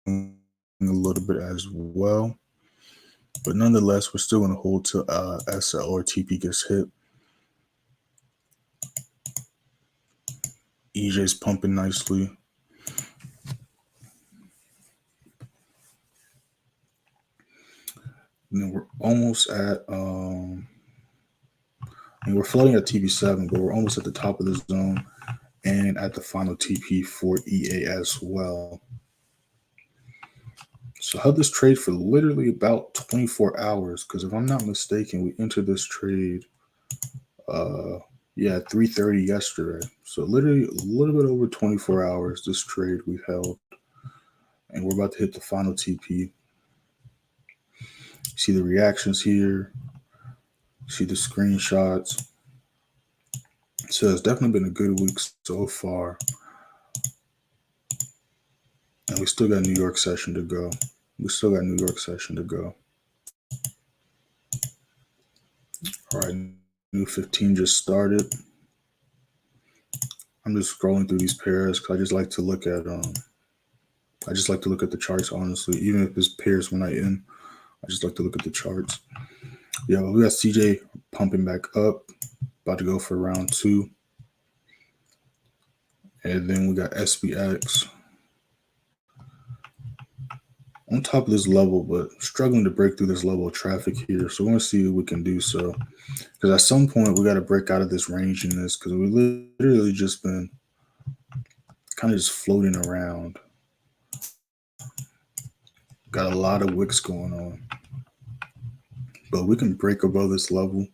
a little bit as well. But nonetheless, we're still going to hold till SL or TP gets hit. EJ's pumping nicely. And then we're almost at, and we're floating at TP7, but we're almost at the top of the zone and at the final TP for EA as well. So I held this trade for literally about 24 hours because if I'm not mistaken, we entered this trade, at 3:30 yesterday. So literally a little bit over 24 hours, this trade we held. And we're about to hit the final TP. See the reactions here. See the screenshots. So it's definitely been a good week so far. And we still got New York session to go. All right, new 15 just started. I'm just scrolling through these pairs because I just like to look at the charts, honestly. Even if it's pairs when I in, I just like to look at the charts. Yeah, we got CJ pumping back up, about to go for round 2. And then we got SPX on top of this level, but struggling to break through this level of traffic here. So we're going to see if we can do so. Because at some point, we got to break out of this range in this because we literally just been kind of just floating around. Got a lot of wicks going on. But we can break above this level.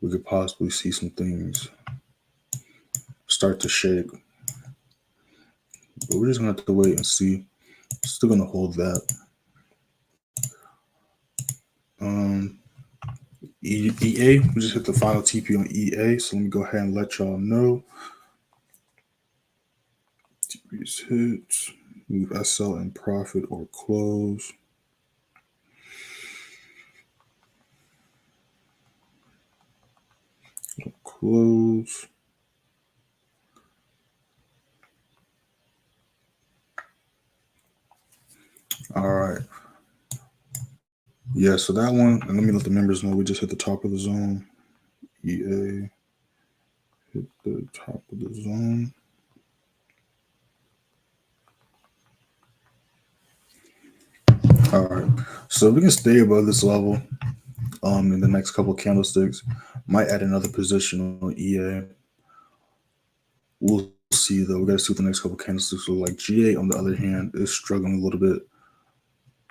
We could possibly see some things start to shake. But we're just going to have to wait and see. Still going to hold that. EA, we just hit the final TP on EA. So let me go ahead and let y'all know. TP's hits. Move SL in profit or close. close. All right. Yeah, so that one, and let me let the members know we just hit the top of the zone. EA hit the top of the zone. All right. So we can stay above this level in the next couple of candlesticks. Might add another position on EA. We'll see though. We gotta see what the next couple of candlesticks look like. GA on the other hand is struggling a little bit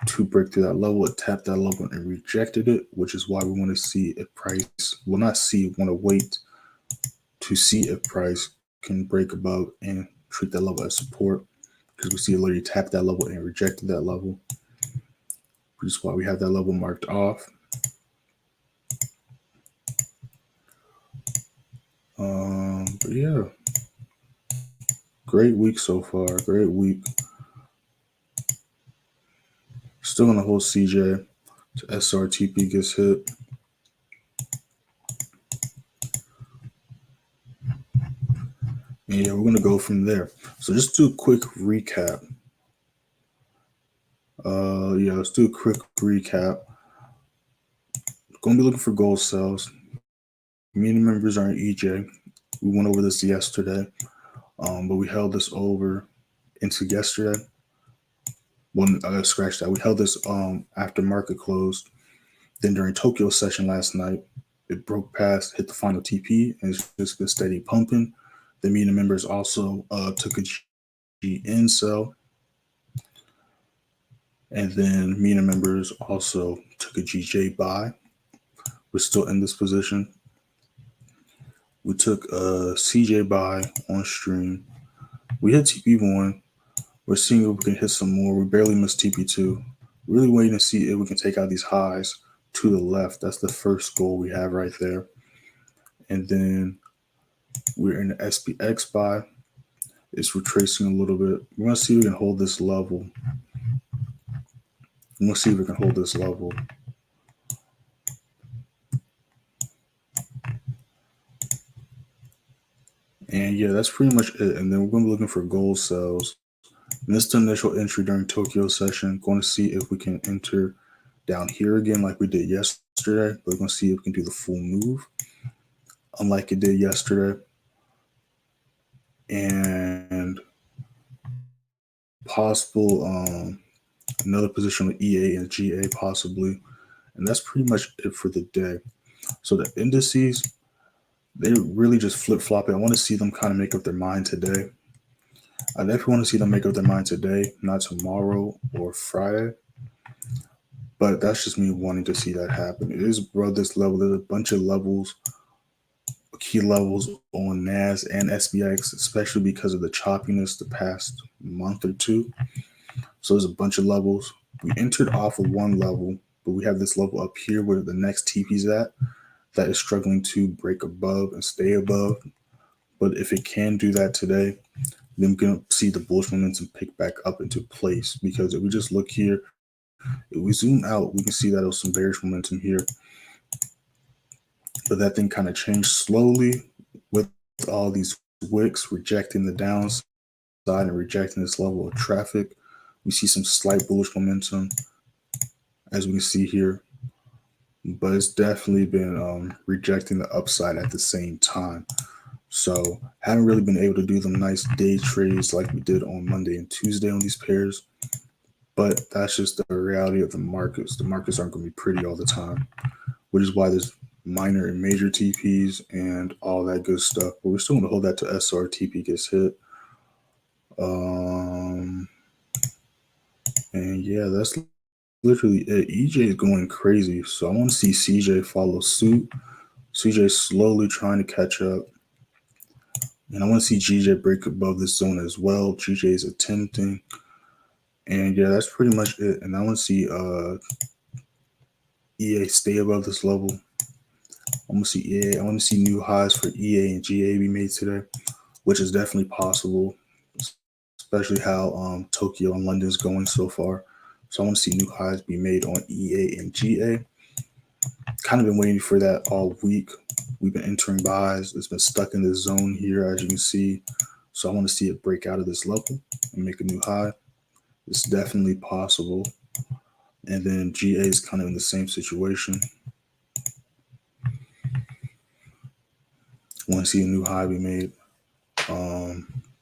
to break through that level. It tapped that level and rejected it, which is why we want to see if price will not see, want to wait to see if price can break above and treat that level as support, because we see it literally tapped that level and rejected that level, which is why we have that level marked off. But yeah, great week so far. Great week. Still gonna hold CJ to SRTP gets hit. And yeah, we're gonna go from there. So just do a quick recap. Yeah, let's do a quick recap. Gonna be looking for gold sales. Meeting members are in EJ. We went over this yesterday, but we held this over into yesterday. Scratch that. We held this after market closed. Then during Tokyo session last night, it broke past, hit the final TP, and it's just been steady pumping. The meeting members also took a GN sell. And then meeting members also took a GJ buy. We're still in this position. We took a CJ buy on stream. We hit TP1. We're seeing if we can hit some more. We barely missed TP2. Really waiting to see if we can take out these highs to the left. That's the first goal we have right there. And then we're in the SPX buy. It's retracing a little bit. We're going to see if we can hold this level. We'll see if we can hold this level. And yeah, that's pretty much it. And then we're going to be looking for gold sales. Missed the initial entry during Tokyo session. Going to see if we can enter down here again like we did yesterday. We're going to see if we can do the full move, unlike it did yesterday. And possible another position with EA and GA possibly. And that's pretty much it for the day. So the indices, they really just flip-flopping. I want to see them kind of make up their mind today. I definitely want to see them make up their mind today, not tomorrow or Friday. But that's just me wanting to see that happen. It is above this level. There's a bunch of levels, key levels on NAS and SPX, especially because of the choppiness the past month or two. So there's a bunch of levels. We entered off of one level, but we have this level up here where the next TP's at that is struggling to break above and stay above. But if it can do that today, then we're going to see the bullish momentum pick back up into place. Because if we just look here, if we zoom out, we can see that there was some bearish momentum here. But that thing kind of changed slowly with all these wicks rejecting the downside and rejecting this level of traffic. We see some slight bullish momentum, as we can see here. But it's definitely been rejecting the upside at the same time. So haven't really been able to do them nice day trades like we did on Monday and Tuesday on these pairs. But that's just the reality of the markets. The markets aren't going to be pretty all the time, which is why there's minor and major TPs and all that good stuff. But we're still going to hold that to SRTP gets hit. And yeah, that's literally it. EJ is going crazy. So I want to see CJ follow suit. CJ slowly trying to catch up. And I want to see GJ break above this zone as well. GJ is attempting. And yeah, that's pretty much it. And I want to see EA stay above this level. I want to see EA. I want to see new highs for EA and GA be made today, which is definitely possible, especially how Tokyo and London is going so far. So I want to see new highs be made on EA and GA. Kind of been waiting for that all week, We've been entering buys. It's been stuck in this zone here, as you can see. So I want to see it break out of this level and make a new high. It's definitely possible. And then GA is kind of in the same situation. Want to see a new high be made.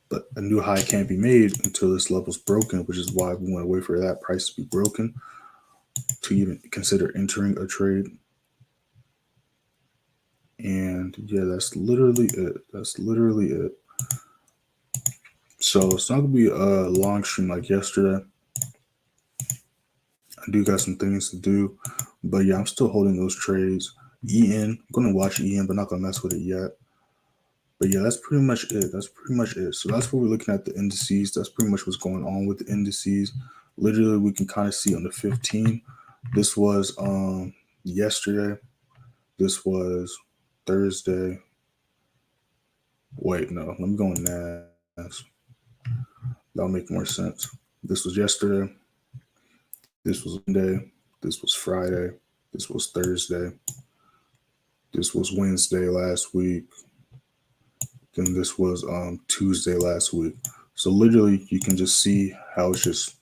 But a new high can't be made until this level's broken, which is why we want to wait for that price to be broken to even consider entering a trade. And yeah, that's literally it. That's literally it. So it's not gonna be a long stream like yesterday. I do got some things to do, but yeah, I'm still holding those trades. EN, I'm gonna watch EN, but not gonna mess with it yet. But yeah, that's pretty much it. That's pretty much it. So that's what we're looking at the indices. That's pretty much what's going on with the indices. Literally, we can kind of see on the 15. This was yesterday. This was Thursday. Wait, no, let me go in NAS. That'll make more sense. This was yesterday. This was Monday. This was Friday. This was Thursday. This was Wednesday last week. Then this was Tuesday last week. So literally, you can just see how it's just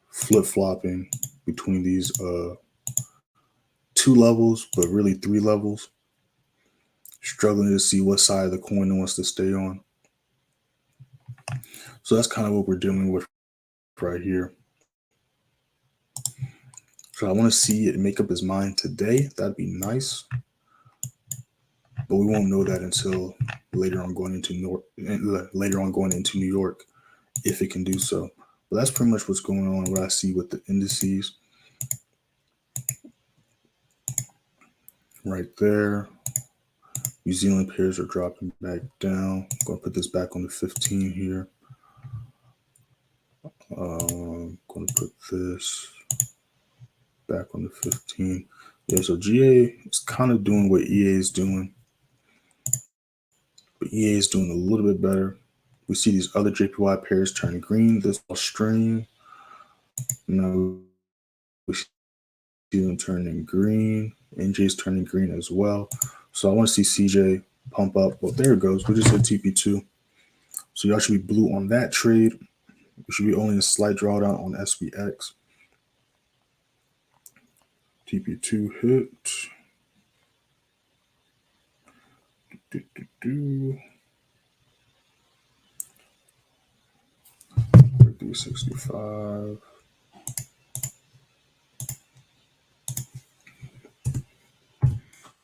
flip-flopping between these 2 levels, but really 3 levels. Struggling to see what side of the coin it wants to stay on. So that's kind of what we're dealing with right here. So I want to see it make up its mind today. That'd be nice. But we won't know that until later on going into New York, if it can do so. But that's pretty much what's going on, what I see with the indices. Right there. New Zealand pairs are dropping back down. I'm going to put this back on the 15 here. I'm going to put this back on the 15. Yeah, so GA is kind of doing what EA is doing. But EA is doing a little bit better. We see these other JPY pairs turn green. This will stream. Now we see them turning green. NJ is turning green as well. So I want to see CJ pump up. Well, there it goes. We just hit TP2. So y'all should be blue on that trade. We should be only a slight drawdown on SPX. TP2 hit. 365.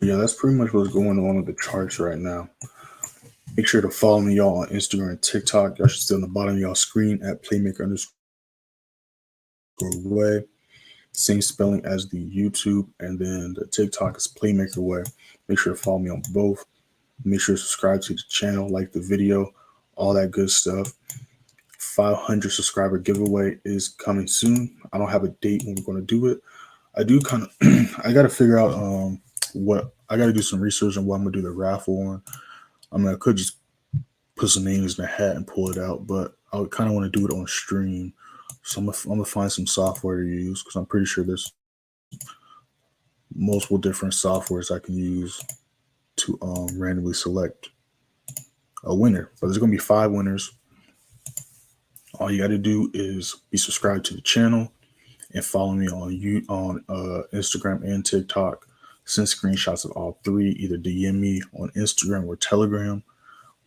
Yeah, that's pretty much what's going on with the charts right now. Make sure to follow me, y'all, on Instagram and TikTok. Y'all should still on the bottom of y'all screen at playmaker_way. Same spelling as the YouTube, and then the TikTok is Playmaker Way. Make sure to follow me on both. Make sure to subscribe to the channel, like the video, all that good stuff. 500 subscriber giveaway is coming soon. I don't have a date when we're going to do it. I do kind of, I got to figure out what, I got to do some research on what I'm going to do the raffle on. I mean, I could just put some names in the hat and pull it out, but I kind of want to do it on stream. So I'm gonna find some software to use, because I'm pretty sure there's multiple different softwares I can use to randomly select a winner. But there's gonna be 5 winners. All you got to do is be subscribed to the channel and follow me on Instagram and TikTok. Send screenshots of all 3. Either DM me on Instagram or Telegram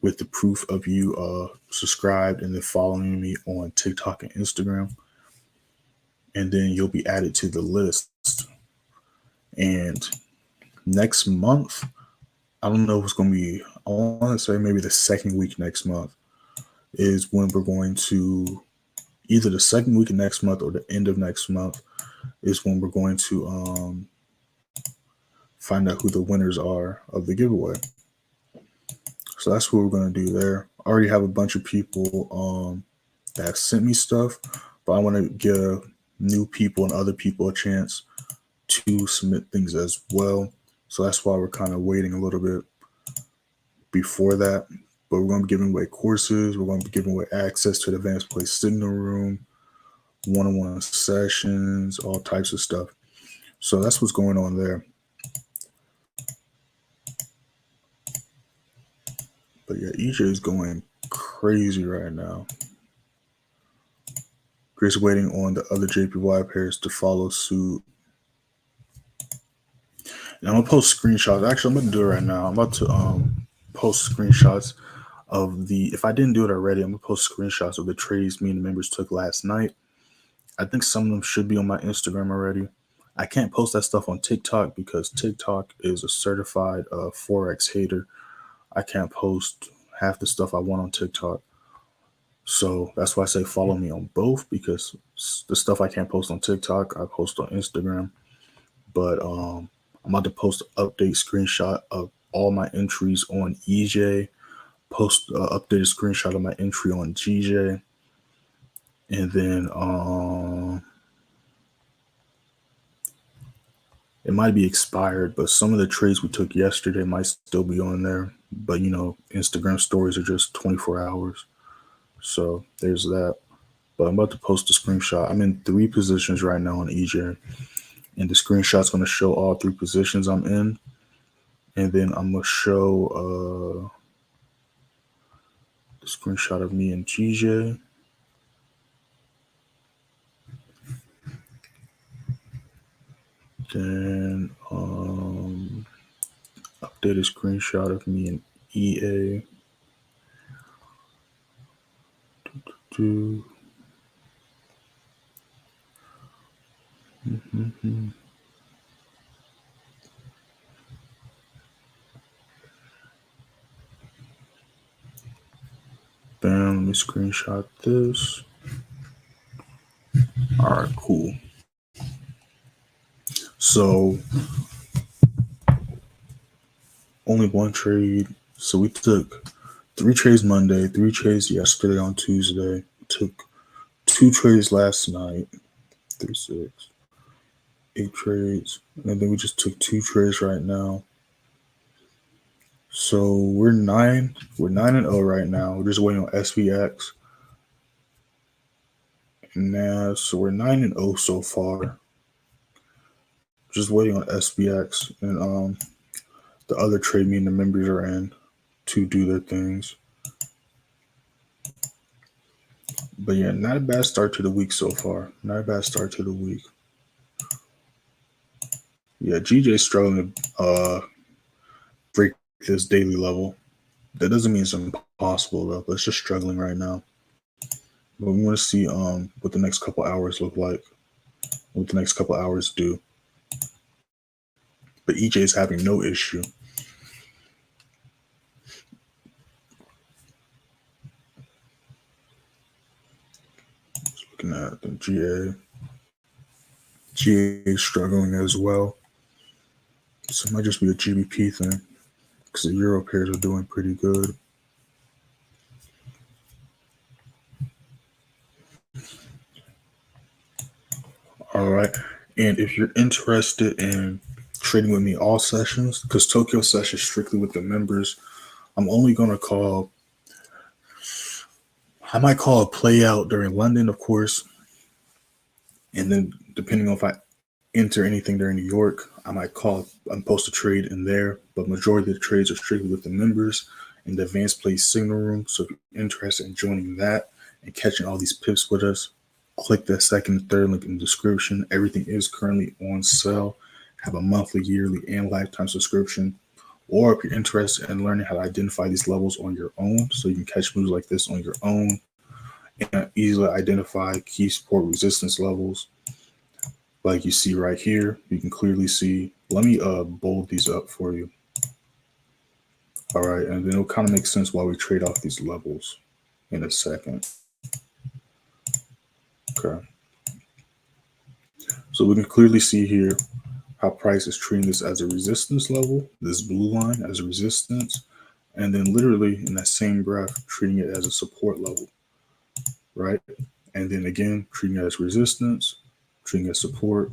with the proof of you subscribed and then following me on TikTok and Instagram. And then you'll be added to the list. And next month, I don't know if it's going to be, I want to say maybe the second week next month is when we're going to, either the second week of next month or the end of next month is when we're going to find out who the winners are of the giveaway. So that's what we're going to do there. I already have a bunch of people that have sent me stuff, but I want to give new people and other people a chance to submit things as well. So that's why we're kind of waiting a little bit before that. But we're going to be giving away courses. We're going to be giving away access to the advanced play signal room, one-on-one sessions, all types of stuff. So that's what's going on there. But yeah, EJ is going crazy right now. Just waiting on the other JPY pairs to follow suit. And I'm gonna post screenshots. Actually, I'm gonna do it right now. I'm about to post screenshots of the. If I didn't do it already, I'm gonna post screenshots of the trades me and the members took last night. I think some of them should be on my Instagram already. I can't post that stuff on TikTok because TikTok is a certified Forex hater. I can't post half the stuff I want on TikTok. So that's why I say follow me on both, because the stuff I can't post on TikTok, I post on Instagram. But I'm about to post an update screenshot of all my entries on EJ, post updated screenshot of my entry on GJ, and then it might be expired, but some of the trades we took yesterday might still be on there. But you know, Instagram stories are just 24 hours. So there's that. But I'm about to post a screenshot. I'm in 3 positions right now on EJ. And the screenshot's going to show all 3 positions I'm in. And then I'm going to show the screenshot of me and GJ. Then update a screenshot of me and EA. Bam, let me screenshot this. All right, cool. So only 1 trade. So we took 3 trades Monday, 3 trades yesterday on Tuesday. We took 2 trades last night. 3, 6, 8 trades. And then we just took 2 trades right now. So we're 9-0 right now. We're just waiting on SPX and NAS. So we're 9-0 so far. Just waiting on SPX and the other trade me and the members are in to do their things. But yeah, not a bad start to the week so far. Not a bad start to the week. Yeah, GJ's struggling to break this daily level. That doesn't mean it's impossible though, but it's just struggling right now. But we want to see what the next couple hours look like, what the next couple hours do. But EJ is having no issue. Just looking at the GA. GA is struggling as well. So it might just be a GBP thing because the Euro pairs are doing pretty good. All right. And if you're interested in trading with me all sessions, because Tokyo session is strictly with the members, I'm only going to call, I might call a play out during London, of course. And then depending on if I enter anything during New York, I might post a trade in there. But majority of the trades are strictly with the members in the advanced play signal room. So if you're interested in joining that and catching all these pips with us, click that second and third link in the description. Everything is currently on sale. Have a monthly, yearly, and lifetime subscription. Or if you're interested in learning how to identify these levels on your own, so you can catch moves like this on your own and easily identify key support resistance levels. Like you see right here, you can clearly see. Let me bold these up for you. All right, and then it'll kind of make sense why we trade off these levels in a second. Okay. So we can clearly see here how price is treating this as a resistance level, this blue line as a resistance, and then literally in that same graph, treating it as a support level, right? And then again, treating it as resistance, treating it as support.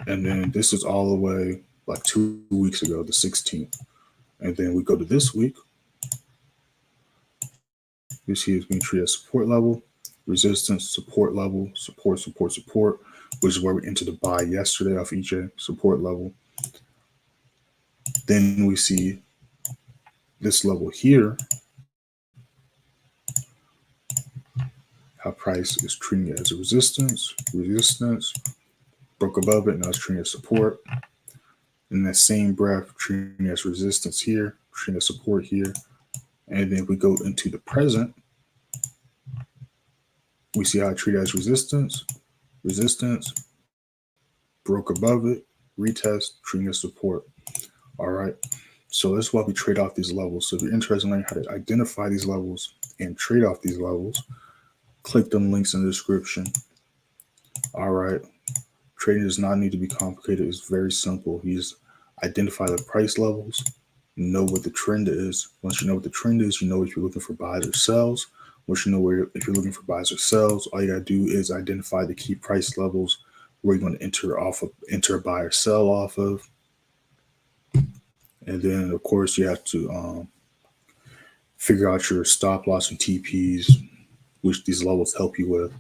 And then this is all the way like 2 weeks ago, the 16th. And then we go to this week. You see it's being treated as support level, resistance, support level, support, support, support, which is where we entered the buy yesterday off EJ, support level. Then we see this level here, how price is treating it as a resistance, broke above it, now it's treating it as support. In that same breath, treating it as resistance here, treating it as support here. And then if we go into the present, we see how I treat it as resistance, broke above it, retest, treating it as support. All right. So that's why we trade off these levels. So if you're interested in learning how to identify these levels and trade off these levels, click them links in the description. All right. Trading does not need to be complicated. It's very simple. You just identify the price levels, know what the trend is. Once you know what the trend is, you know if you're looking for buys or sells. Once you know if you're looking for buys or sells, all you gotta do is identify the key price levels where you're going to enter a buy or sell off of. And then of course you have to figure out your stop loss and TPs, which these levels help you with.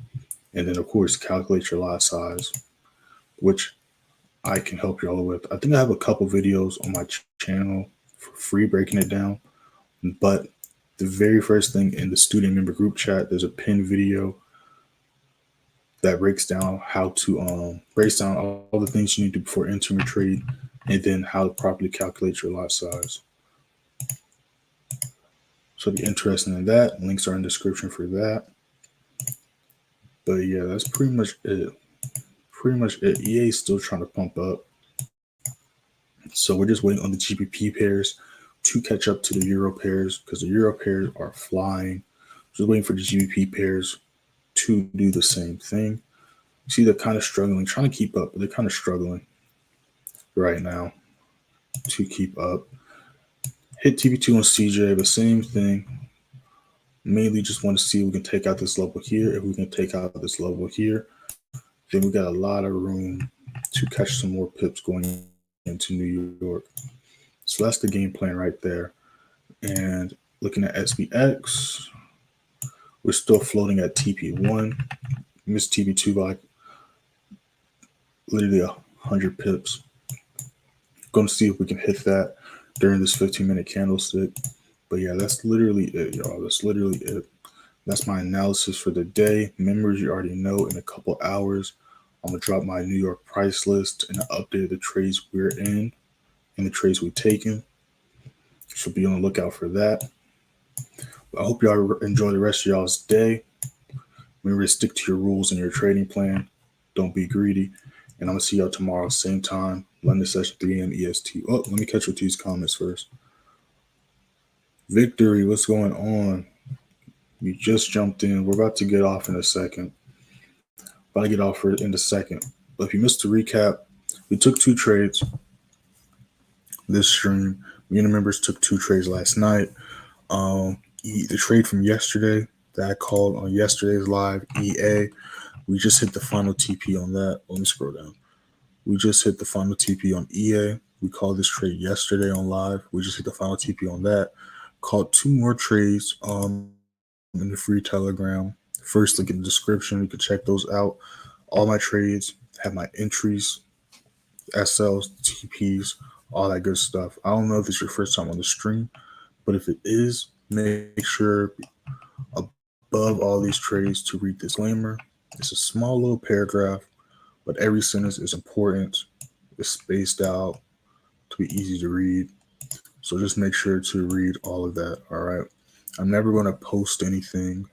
And then of course calculate your lot size, which I can help you all with. I think I have a couple videos on my channel for free breaking it down. But the very first thing in the student member group chat, there's a pinned video that breaks down how to breaks down all the things you need to do before entering a trade, and then how to properly calculate your lot size. So if you're interested in that, links are in the description for that. But yeah, that's pretty much it. EA is still trying to pump up. So we're just waiting on the GBP pairs to catch up to the Euro pairs, because the Euro pairs are flying. Just waiting for the GBP pairs to do the same thing. See, they're kind of struggling, trying to keep up, but they're kind of struggling right now to keep up. Hit TP2 on CJ, but same thing. Mainly just want to see if we can take out this level here. If we can take out this level here, then we got a lot of room to catch some more pips going into New York. So that's the game plan right there. And looking at SPX, we're still floating at TP1. Missed TP2 by literally 100 pips. Going to see if we can hit that during this 15-minute candlestick. But yeah, that's literally it, y'all. That's literally it. That's my analysis for the day. Members, you already know, in a couple hours, I'm going to drop my New York price list and update the trades we're in and the trades we've taken. So be on the lookout for that. But I hope y'all enjoy the rest of y'all's day. Remember to stick to your rules and your trading plan. Don't be greedy. And I'm going to see y'all tomorrow, same time, London session, 3 a.m. EST. Oh, let me catch up to these comments first. Victory, what's going on? You just jumped in. We're about to get off in a second. About to get off in a second. But if you missed the recap, we took 2 trades this stream. Me and the members took 2 trades last night. The trade from yesterday that I called on yesterday's live, EA, we just hit the final TP on that. Let me scroll down. We just hit the final TP on EA. We called this trade yesterday on live. We just hit the final TP on that. Called 2 more trades in the free Telegram. First link in the description. You can check those out. All my trades have my entries, SLs, TPs, all that good stuff. I don't know if it's your first time on the stream, but if it is, make sure above all these trades to read disclaimer. It's a small little paragraph, but every sentence is important. It's spaced out to be easy to read. So just make sure to read all of that, all right? I'm never going to post anything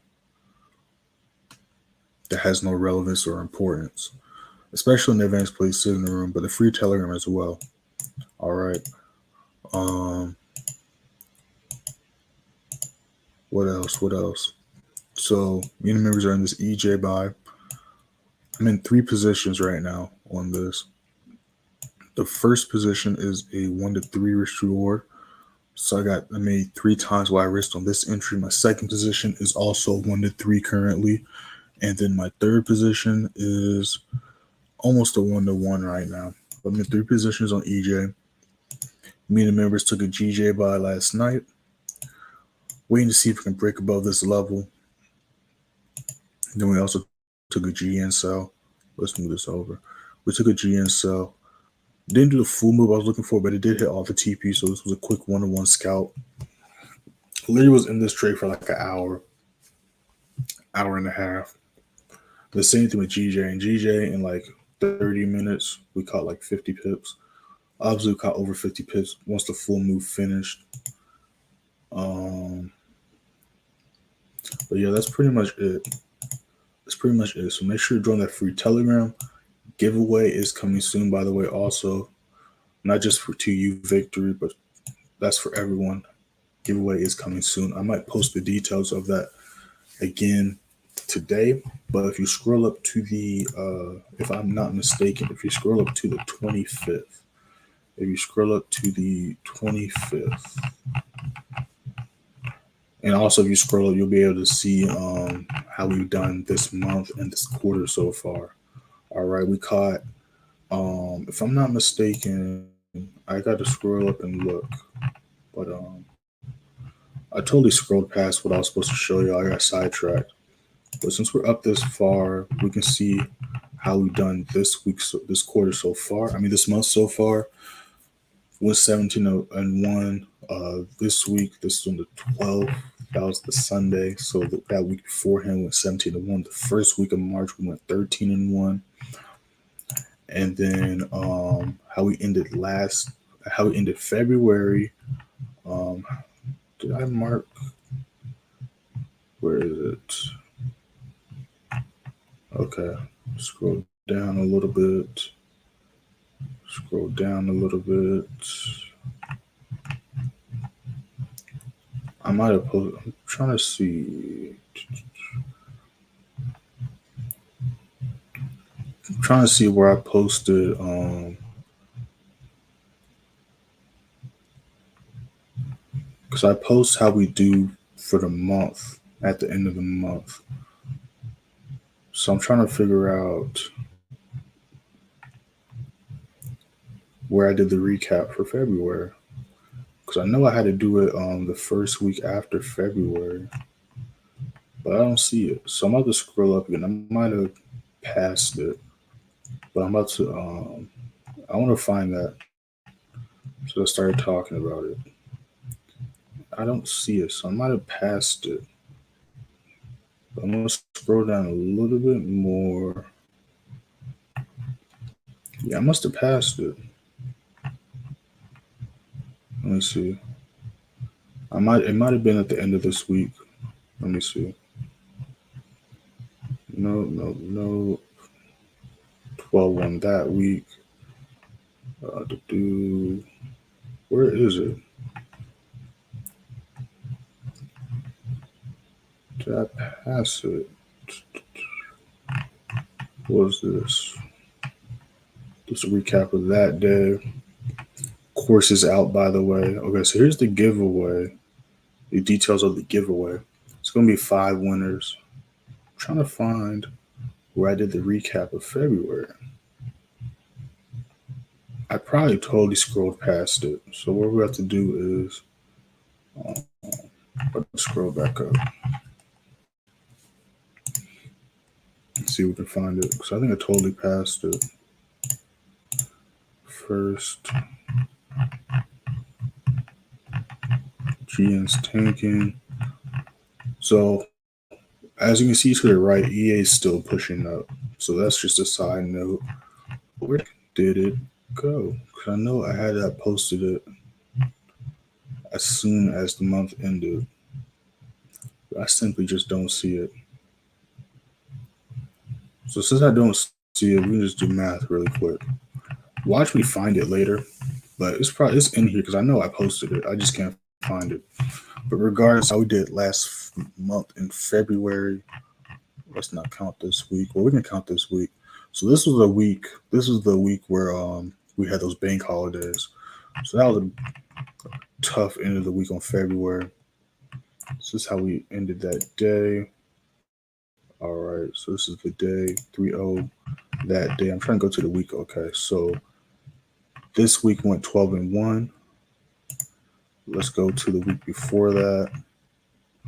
that has no relevance or importance, especially in the advanced places in the room, but the free Telegram as well. All right. What else? So me and the members are in this EJ buy. I'm in 3 positions right now on this. The first position is a 1 to 3 risk reward. So I made 3 times what I risked on this entry. My second position is also 1 to 3 currently. And then my third position is almost a 1 to 1 right now. I'm in 3 positions on EJ. Me and the members took a GJ buy last night. Waiting to see if we can break above this level. Then we also took a GN sell. Let's move this over. We took a GN sell. Didn't do the full move I was looking for, but it did hit all the TP, so this was a quick 1-to-1 scalp. Literally was in this trade for like an hour and a half. The same thing with GJ and GJ in like 30 minutes, we caught like 50 pips. Obviously, we caught over 50 pips once the full move finished. But yeah, that's pretty much it. That's pretty much it. So make sure to join that free Telegram. Giveaway is coming soon, by the way, also. Not just for 2U victory, but that's for everyone. Giveaway is coming soon. I might post the details of that again today. But if you scroll up to the, if I'm not mistaken, if you scroll up to the 25th, if you scroll up to the 25th, and also if you scroll up, you'll be able to see how we've done this month and this quarter so far. All right, we caught, if I'm not mistaken, I got to scroll up and look, but I totally scrolled past what I was supposed to show you. I got sidetracked. But since we're up this far, we can see how we've done this week, this quarter so far. I mean, this month so far was 17-1. This week, this is on the 12th. That was the Sunday. So that week beforehand went 17-1. The first week of March, we went 13-1. And then how we ended February. Did I mark? Where is it? Okay, scroll down a little bit. Scroll down a little bit. I might have posted. I'm trying to see. I'm trying to see where I posted. Because I post how we do for the month at the end of the month. So I'm trying to figure out where I did the recap for February. Because I know I had to do it the first week after February, but I don't see it. So I'm about to scroll up again. I might have passed it, but I'm about to. I want to find that. So I started talking about it. I don't see it, so I might have passed it. But I'm gonna scroll down a little bit more. Yeah, I must have passed it. Let me see. It might have been at the end of this week. Let me see. No. 12-1 that week. Where is it? Did I pass it? What was this? Just a recap of that day. Course is out, by the way. Okay, so here's the giveaway. The details of the giveaway. It's going to be 5 winners. I'm trying to find where I did the recap of February. I probably totally scrolled past it. So what we have to do is let's scroll back up. Let's see if we can find it. Because I think I totally passed it. First, GN's tanking. So as you can see to the right, EA is still pushing up. So that's just a side note. Where did it go? Because I know I had that posted it as soon as the month ended. But I simply just don't see it. So since I don't see it, we can just do math really quick. Watch me find it later. But it's in here because I know I posted it. I just can't find it. But regardless, how we did last month in February, let's not count this week. Well, we can count this week. So this was the week where we had those bank holidays. So that was a tough end of the week on February. This is how we ended that day. All right, so this is the day 3-0 that day. I'm trying to go to the week. Okay, so this week went 12-1. Let's go to the week before that.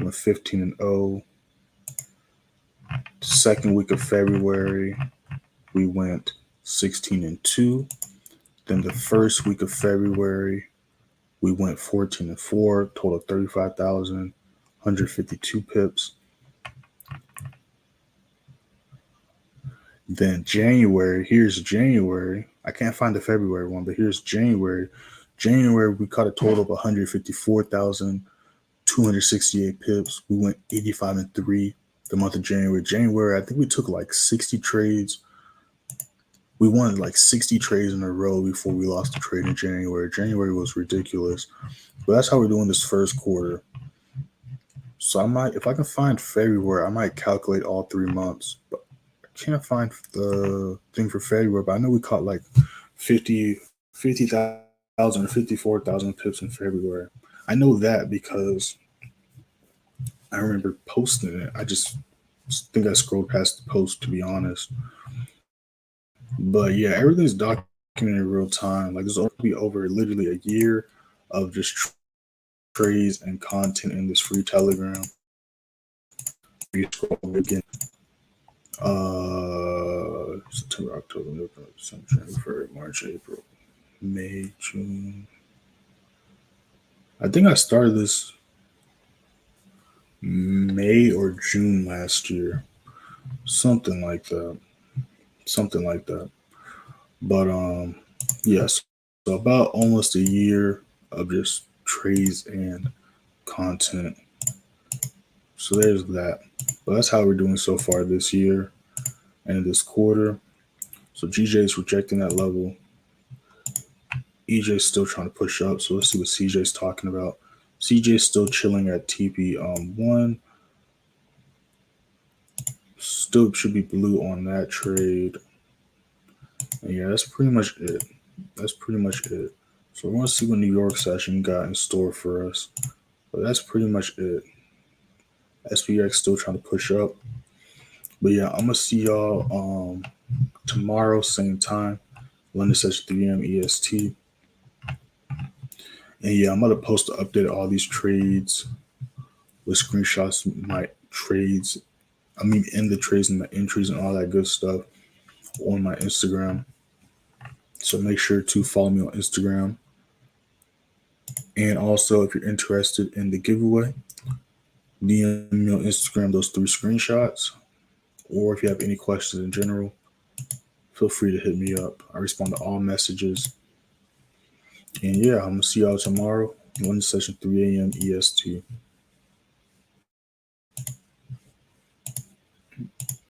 Went 15-0. Second week of February, we went 16-2. Then the first week of February, We went 14 and 4, total 35,152 pips. Then January, here's January. I can't find the February one, but here's January. January, we caught a total of 154,268 pips. We went 85 and 3 the month of January. January, I think we took like 60 trades. We won like 60 trades in a row before we lost the trade in January. January was ridiculous. But that's how we're doing this first quarter. So I might, if I can find February, I might calculate all 3 months. But I can't find the thing for February. But I know we caught like 50,000 or 54,000 pips in February. I know that because I remember posting it. I just think I scrolled past the post, to be honest. But yeah, everything's documented in real time. Like, there's going to be over literally a year of just trades and content in this free Telegram. You scroll again. September, October, November, December, January, February, March, April, May, June. I think I started this May or June last year. Something like that. But yes, so about almost a year of just trades and content. So there's that. But that's how we're doing so far this year and this quarter. So GJ is rejecting that level. EJ is still trying to push up. So let's see what CJ is talking about. CJ is still chilling at TP1. Still should be blue on that trade. And yeah, that's pretty much it. So we're going to see what New York session got in store for us. But that's pretty much it. SPX still trying to push up. But yeah, I'm going to see y'all tomorrow, same time. London session 3 a.m. EST. And yeah, I'm going to post an update of all these trades with screenshots, my trades. I mean, in the trades and my entries and all that good stuff on my Instagram. So make sure to follow me on Instagram. And also, if you're interested in the giveaway, DM me on Instagram those 3 screenshots. Or if you have any questions in general, feel free to hit me up. I respond to all messages. And yeah, I'm going to see y'all tomorrow. London session 3 a.m. EST.